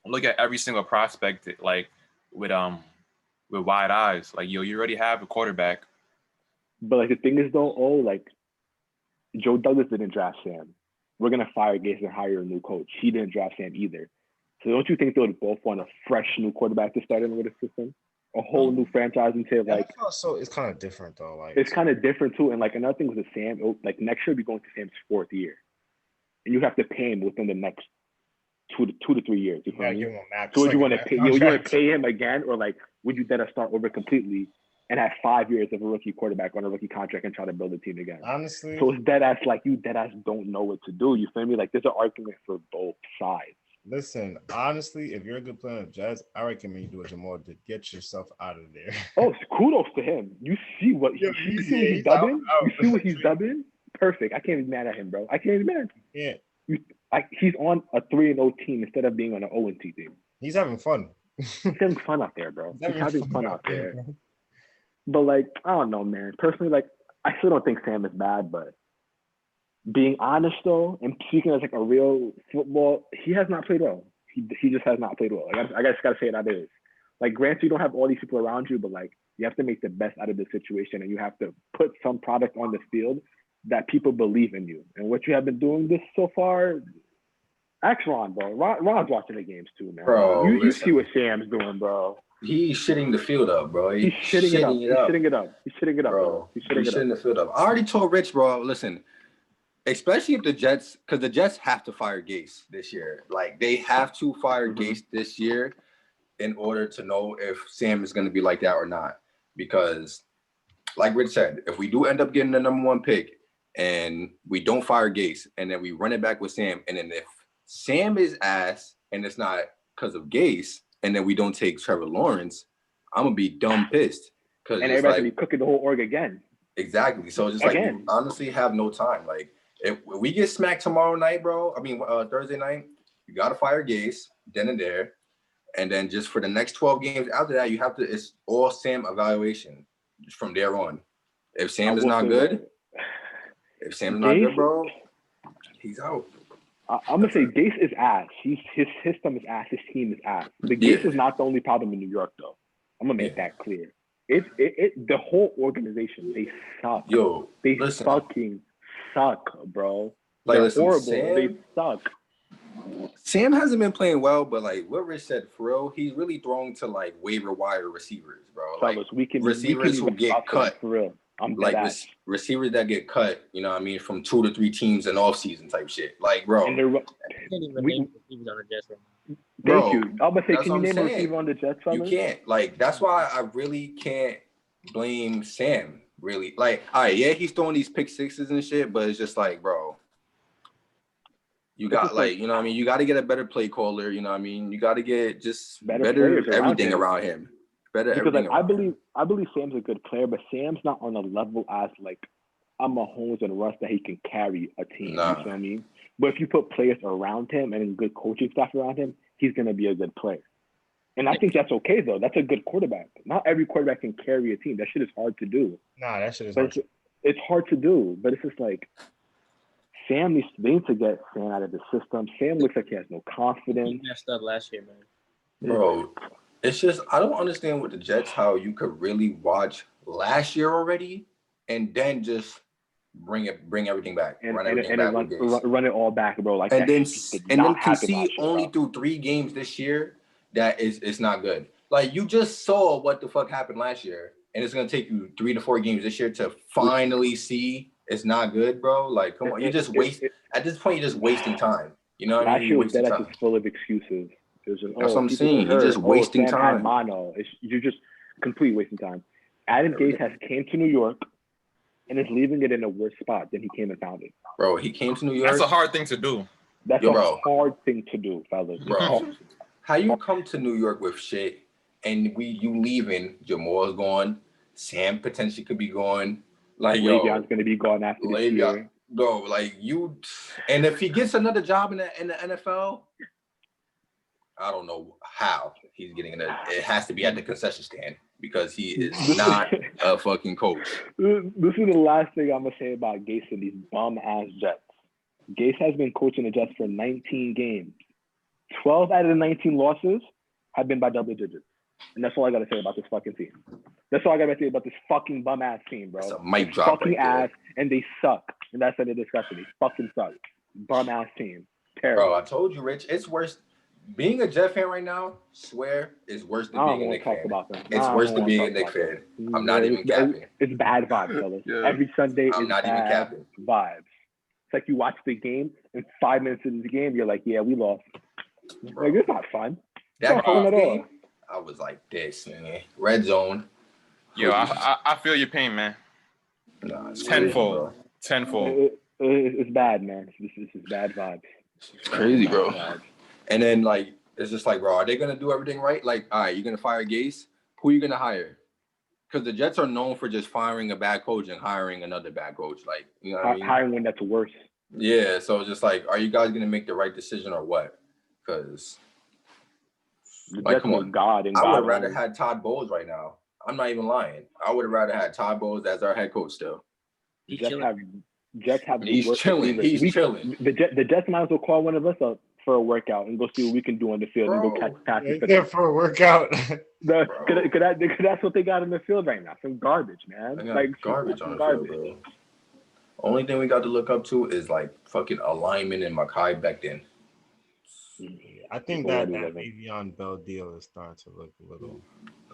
look at every single prospect like with wide eyes. Like you already have a quarterback. But like the thing is though, like Joe Douglas didn't draft Sam. We're gonna fire Gase and hire a new coach. He didn't draft Sam either. So don't you think they would both want a fresh new quarterback to start in with the system? A whole new franchise until like so it's kind of different though. Like it's kind of different too. And like another thing with Sam, like next year we'll be going to Sam's 4th year, and you have to pay him within the next 2 to 3 years. You feel me? give him a max. So would you want to pay? You want to contract. pay him again, or like would you then start over completely and have 5 years of a rookie quarterback on a rookie contract and try to build a team again? Honestly, So it's dead ass like you dead ass don't know what to do. You feel me? Like there's an argument for both sides. listen. Honestly, if you're a good player in the Jazz, I recommend you do a Jamal to get yourself out of there. Oh, kudos to him. You see what Yeah, you see what he's dubbing? You see what he's dubbing? Perfect. I can't be mad at him, bro. I can't be mad. Yeah, He's on a 3-0 team instead of being on an 0-2 team. he's having fun. He's having fun out there, bro. He's having fun out there. bro. But like, I don't know, man. Personally, like, I still don't think Sam is bad, but being honest though, and speaking as like a real football, he has not played well. He just has not played well. Like I just gotta say it how it is. Like, granted, you don't have all these people around you, but like, you have to make the best out of the situation, and you have to put some product on the field that people believe in you. And what you have been doing this so far, ask Ron, bro. Ron's watching the games too, man. Bro, you see what Sam's doing, bro. He's shitting the field up, bro. He's shitting it up. He's shitting it up. He's shitting it up, bro. bro. He's He's shitting the field up. I already told Rich, bro. Listen, especially if the Jets, because the Jets have to fire Gase this year. Like they have to fire Gase this year in order to know if Sam is going to be like that or not. Because, like Rich said, if we do end up getting the #1 pick and we don't fire Gase, and then we run it back with Sam, and then if Sam is ass and it's not because of Gase, and then we don't take Trevor Lawrence, I'm gonna be dumb pissed. And everybody's gonna be cooking the whole org again. Exactly. So it's just like you honestly have no time. Like if we get smacked tomorrow night, bro. I mean Thursday night, you gotta fire Gase then and there, and then just for the next 12 games after that, you have to. It's all Sam evaluation from there on. If Sam is not good, bro, he's out. I'm gonna say Gase is ass. His system is ass. His team is ass. The Gase is not the only problem in New York, though. I'm gonna make that clear. The whole organization, they suck. Yo, they fucking suck, bro. They're horrible. They suck. Sam hasn't been playing well, but like what Rich said, for real, he's really throwing to like waiver wire receivers, bro. Like receivers who get cut for real. Receivers that get cut, you know what I mean, from 2 to 3 teams in off season type shit. Like, bro. And can't even name receivers on the Jets right now. Thank you. I'm gonna say, can you name a receiver on the Jets? You can't. Like, that's why I really can't blame Sam. Really, like, all right, yeah, he's throwing these pick sixes and shit, but it's just like, bro, you got like, you know what I mean? You got to get a better play caller. You know what I mean? You got to get just better everything around him. Because like I believe Sam's a good player, but Sam's not on a level as like I'm Mahomes and Russ that he can carry a team. Nah. You know what I mean? But if you put players around him and good coaching staff around him, he's gonna be a good player. And I think that's okay though. That's a good quarterback. Not every quarterback can carry a team. That shit is hard to do. Nah, that shit is hard. It's hard to do, but it's just like they need to get Sam out of the system. Sam looks like he has no confidence. He messed up last year, man. Bro, it's just I don't understand with the Jets how you could really watch last year already and then just bring everything back, run it all back, bro. Like and then concede only through 3 games this year. That it's not good. Like you just saw what the fuck happened last year, and it's gonna take you 3 to 4 games this year to finally see it's not good, bro. Like come on, you just waste at this point. You're just wasting time. You know what I mean? Last year was full of excuses. Just, that's what I'm saying. You're just wasting time. You're just completely wasting time. Adam Gase has came to New York and is leaving it in a worse spot than he came and found it. Bro, he came to New York. That's a hard thing to do. That's a hard thing to do, fellas. Bro, how you come to New York with shit and you leaving? Jamal's gone. Sam potentially could be gone. Like Le'Veon's gonna be gone after this year. Bro, like you, and if he gets another job in the NFL, I don't know how he's getting it. It has to be at the concession stand because he is not a fucking coach. This is the last thing I'm gonna say about Gase and these bum ass Jets. Gase has been coaching the Jets for 19 games. 12 out of the 19 losses have been by double digits. And that's all I gotta say about this fucking team. That's all I gotta say about this fucking bum ass team, bro. It's a mic drop fucking ass, and they suck. And that's the discussion. They fucking suck. Bum ass team. Terrible. Bro, I told you, Rich, it's worse. Being a Jet fan right now, swear, is worse than being a Knicks fan. It's worse than being a Knicks fan. I'm not even capping. It's bad vibes, fellas. Every Sunday is not even capping. Vibes. It's like you watch the game, and 5 minutes into the game, you're like, yeah, we lost. Bro, like, it's not fun. That not fun at all. I was like this, man. Red zone. Yo, I feel your pain, man. Nah, it's tenfold. Crazy, tenfold. It's bad, man. This is bad vibes. It's crazy, bro. And then, like, it's just like, bro, are they going to do everything right? Like, all right, you're going to fire Gase. Who are you going to hire? Because the Jets are known for just firing a bad coach and hiring another bad coach. Like, you know what I mean? Hiring one that's worse. Yeah, so it's just like, are you guys going to make the right decision or what? Because, like, come on. I would have rather had Todd Bowles right now. I'm not even lying. I would have rather had Todd Bowles as our head coach still. Jets have He's chilling. He's chilling. The Jets might as well call one of us up for a workout and go see what we can do on the field and go catch passes. There for a workout. That's what they got in the field right now. Some garbage, man. Like garbage on the field, bro. Only thing we got to look up to is like fucking alignment and Mekhi Becton. I think that Le'Veon Bell deal is starting to look a little.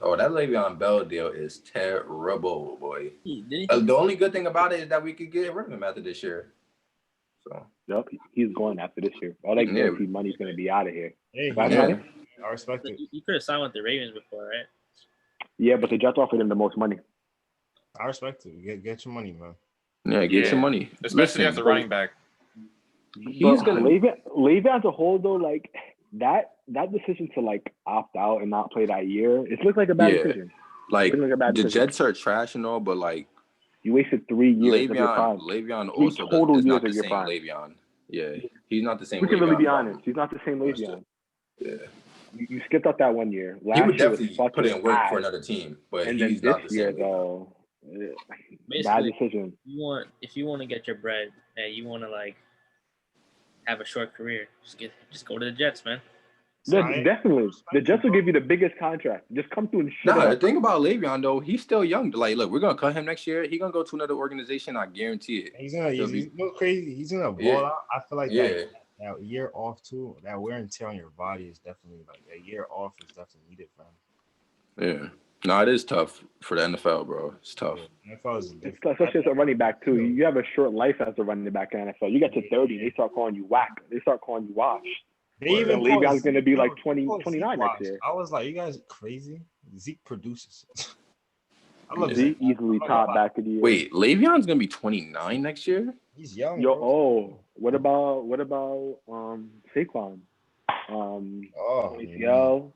Oh, that Le'Veon Bell deal is terrible, boy. The only good thing about it is that we could get rid of him after this year. So. Yep, he's going after this year. All that guaranteed money's going to be out of here. Hey, I respect it. You could have signed with the Ravens before, right? Yeah, but the Jets offered him the most money. I respect it. Get your money, man. Yeah, get your money. Especially as a running back. He's gonna Le'Veon as a whole though, like that decision to like opt out and not play that year, it looked like a bad decision. Like the Jets are trash and all, but like you wasted 3 years of your time. Le'Veon also is not the same Le'Veon. Yeah, he's not the same. We can really be honest. He's not the same Le'Veon. Yeah. You skipped out that 1 year. He would definitely put in work for another team, but he's not the same. Though, Bad Basically, decision. if you want to get your bread and you want to like have a short career, just go to the Jets, man. Yeah, I definitely. respect The it, Jets will bro. give you the biggest contract. Just come through and shit Nah, it the up. thing about Le'Veon though, he's still young. Like, look, we're gonna cut him next year. He's gonna go to another organization. I guarantee it. He's gonna He'll he's be, no crazy. He's gonna yeah, ball out. I feel like yeah, that year off too. That wear and tear on your body is definitely like a year off is definitely needed for him. yeah. No, it is tough for the NFL, bro. It's tough. Yeah, NFL is It's different. especially as a running back too. You have a short life as a running back in NFL. You get to 30, they start calling you whack. They start calling you wash. They even And call Le'Veon's going to be like Zeke 29 next washed. year. I was like, you guys crazy? Zeke produces. I love Zeke Zeke. easily top back of the year. Wait, Le'Veon's gonna be 29 next year? He's young. Yo, bro. what about Saquon? Oh, ACL.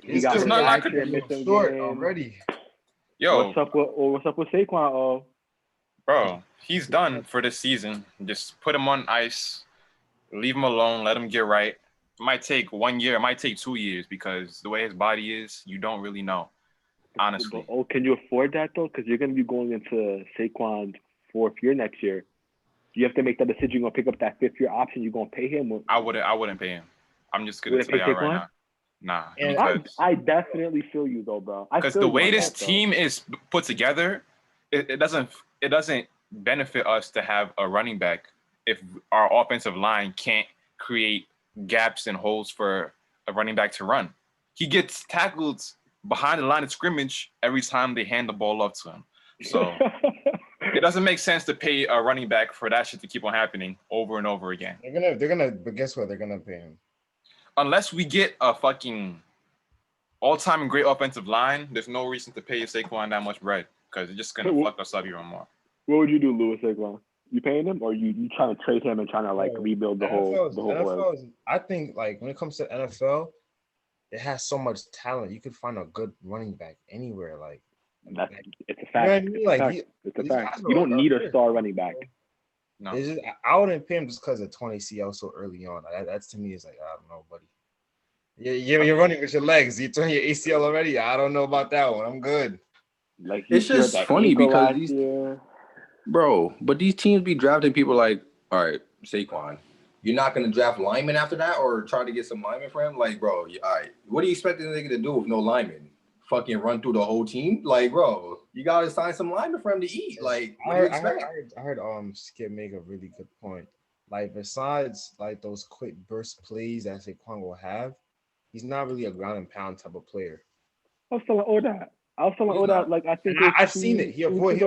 He This got dude his not action, good. missing short games. already. Yo, What's up with Saquon? Oh, bro, he's done for this season. Just put him on ice, leave him alone, let him get right. It might take 1 year, it might take 2 years because the way his body is, you don't really know. Honestly. Oh, can you afford that though? Because you're going to be going into Saquon's 4th year next year. You have to make that decision. You're going to pick up that 5th year option. You're going to pay him. I wouldn't pay him. I'm just gonna Wouldn't tell you pay right Saquon? now. Nah, And because I definitely feel you though, bro. because the way this team is put together, it doesn't benefit us to have a running back if our offensive line can't create gaps and holes for a running back to run. He gets tackled behind the line of scrimmage every time they hand the ball off to him. So it doesn't make sense to pay a running back for that shit to keep on happening over and over again. they're gonna, but guess what? They're gonna pay him. Unless we get a fucking all-time great offensive line, there's no reason to pay Saquon that much bread because it's just gonna fuck us up even more. What would you do, Louis Saquon? You paying him, or you trying to trade him and trying to like rebuild the whole NFL is, I think like when it comes to NFL, it has so much talent. You could find a good running back anywhere. Like it's a fact. You know what I mean? It's a fact. You don't need a star running back. No. It's just, I wouldn't pay him just because of 20 CL so early on. That's to me is like, I don't know, buddy. You're running with your legs. You turn your ACL already. I don't know about that one. I'm good. Like It's just funny because but these teams be drafting people like, all right, Saquon, you're not gonna draft linemen after that or try to get some linemen for him? Like, bro, all right, what do you expect the nigga to do with no linemen? Fucking run through the whole team? Like, bro, you gotta sign some linemen for him to eat. Like, what do you expect? I heard Skip make a really good point. Like, besides like those quick burst plays that Saquon will have, he's not really a ground and pound type of player. I was telling Oda, like I think I've seen it. He avoids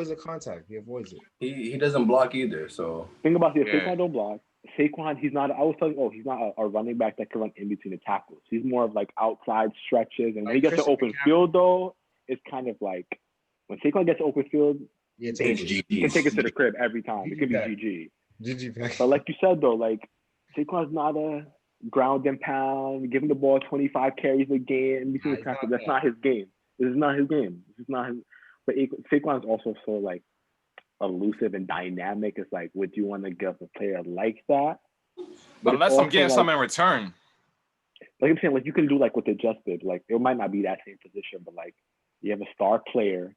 the contact. He avoids it. He doesn't block either. So think about it. Saquon don't block. Saquon, he's not. I was telling you, he's not a running back that can run in between the tackles. He's more of like outside stretches, and when he gets to open field though, it's kind of like when Saquon gets to open field, he can take it to the crib every time. It could be GG. GG. But like you said though, like Saquon's not a ground and pound, give him the ball 25 carries a game in between the tackles. That's not his game. This is not his game. This is not his. But Saquon's also so like elusive and dynamic. It's like, would you want to give a player like that? But unless I'm getting something in return. Like I'm saying, like you can do like what the Jets did. Like it might not be that same position, but like you have a star player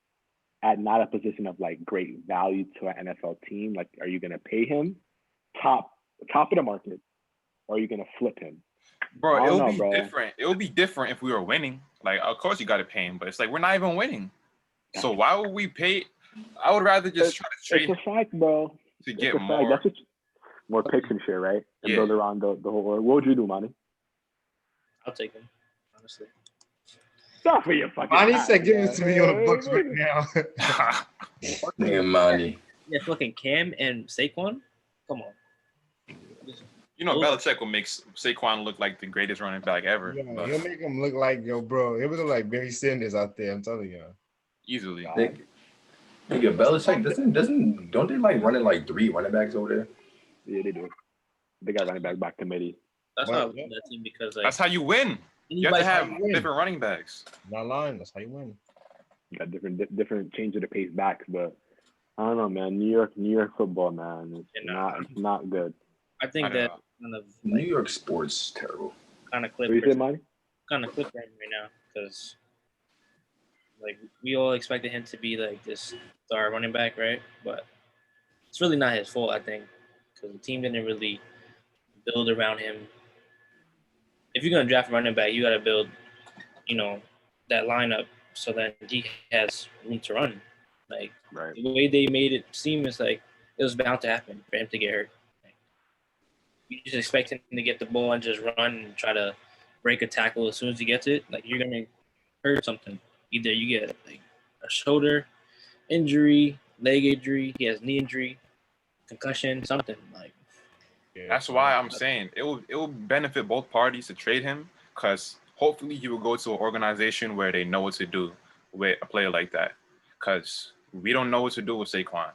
at not a position of like great value to an NFL team. Like, are you gonna pay him top of the market, or are you gonna flip him? Bro, it'll be different. It'll be different if we were winning. Like, of course you got to pay him, but it's like we're not even winning. So why would we pay? I would rather just try to trade. It's a fact, bro. To get more. That's more picks and shit, right? And build around the whole. What would you do, Manny? I'll take him, honestly. Stop for your fucking. Manny said, "Give it to me on the books right now." Nigga, Manny. Yeah, fucking Cam and Saquon. Come on. You know, Belichick will make Saquon look like the greatest running back ever. Yeah, he'll make him look like bro. He'll look like Barry Sanders out there. I'm telling you. Easily. Nigga, Belichick don't they like running like 3 running backs over there? Yeah, they do. They got running back to Mitty. That's how I win that team because like that's how you win. You have to have different running backs. Not lying. That's how you win. You got different change of the pace backs, but I don't know, man. New York football, man, it's not good. I think that kind of New York sports is terrible. Kind of clip. What you say, Manny? Kind of clip right now because Like we all expected him to be like this star running back, right? But it's really not his fault, I think, because the team didn't really build around him. If you're gonna draft a running back, you got to build, that lineup so that he has room to run. Like Right. the way they made it seem is like it was bound to happen for him to get hurt. Like, you just expect him to get the ball and just run and try to break a tackle as soon as he gets it. Like you're gonna hurt something. Either you get like a shoulder injury, leg injury, he has knee injury, concussion, something like. Yeah, That's why I'm saying it will benefit both parties to trade him, because hopefully he will go to an organization where they know what to do with a player like that. Because we don't know what to do with Saquon.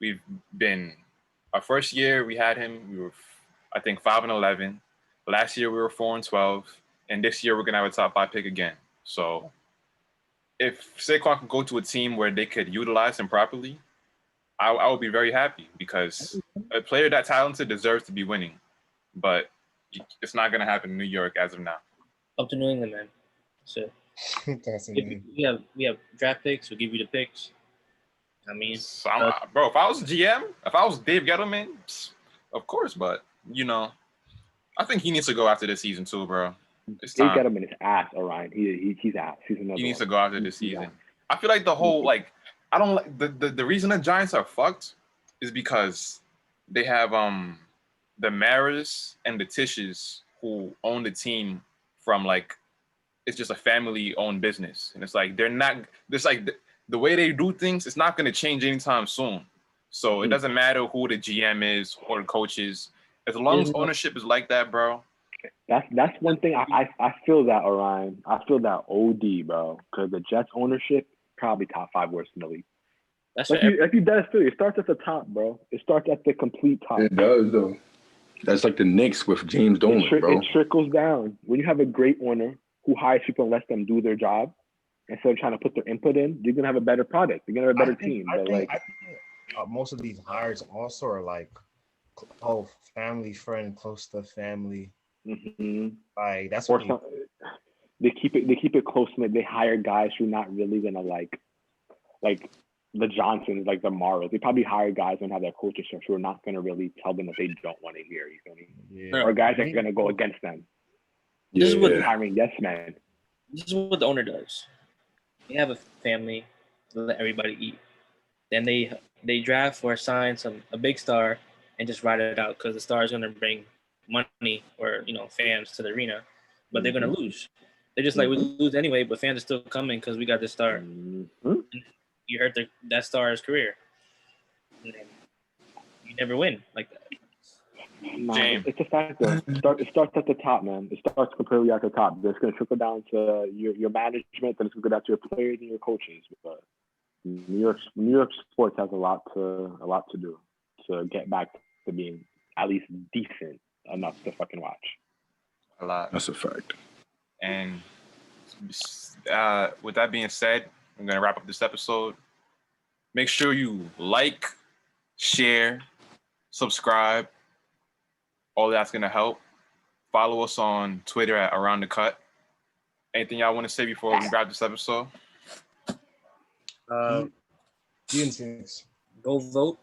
We've been our first year we had him. We were, I think, 5-11. Last year we were 4-12, and this year we're gonna have a top 5 pick again. So if Saquon could go to a team where they could utilize him properly, I would be very happy, because a player that talented deserves to be winning, but it's not gonna happen in New York as of now. Up to New England, man. So That's if we have draft picks, we'll give you the picks. I mean, So bro, if I was GM, if I was Dave Gettleman, of course, but I think he needs to go after this season too, bro. It's Dave time. Gettleman is ass, Orion. He's ass. He's another He needs one. to go after this season. I feel like the whole I don't like the reason the Giants are fucked is because they have the Maras and the Tishes who own the team from it's just a family owned business, and it's like they're not. It's like the way they do things, it's not going to change anytime soon. So it doesn't matter who the GM is or the coach is, as long as ownership is like that, bro. That's one thing I feel that, Orion. I feel that OD, bro, because the Jets ownership probably top 5 worst in the league. that's Like you Dennis Philly, it starts at the top, bro. It starts at the complete top. It does though. That's like the Knicks with James Dolan, bro. It trickles down. When you have a great owner who hires people and lets them do their job instead of trying to put their input in, you're gonna have a better product. You're gonna have a better team. I think most of these hires also are like, family friend, close to family. Mm-hmm. Like that's or what they keep it close knit. They hire guys who are not really gonna like the Johnsons, like the Morrows. They probably hire guys and have their coaching structure who are not gonna really tell them what they don't want to hear. You feel me? Yeah. Or guys that are gonna go against them. This is what Hiring yes man. This is what the owner does. They have a family, they let everybody eat. Then they draft or sign a big star and just ride it out because the star is gonna bring money or fans to the arena, but they're gonna lose. They're just like, we lose anyway, but fans are still coming because we got this star. Mm-hmm. You hurt that star's career. And you never win like that. Nah, it's a fact though. It starts at the top, man. It starts completely at the top. It's going to trickle down to your management, then it's going to go down to your players and your coaches. But New York sports has a lot to do to get back to being at least decent enough to fucking watch. A lot. That's a fact. And with that being said, I'm gonna wrap up this episode. Make sure you like, share, subscribe. All that's gonna help. Follow us on Twitter at Around the Cut. Anything y'all want to say before we wrap this episode? G6. Go vote.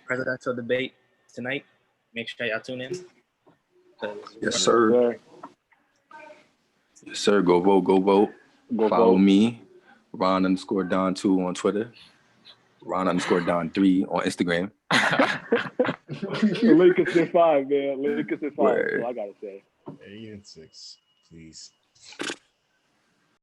Presidential debate tonight. Make sure y'all tune in. Yes, sir. Yes, sir. Go vote. Go vote. Follow me, Ron_Don2 on Twitter. Ron_Don3 on Instagram. Lakers in 5, man. Lakers in 5. That's all I gotta say. 8-6, please.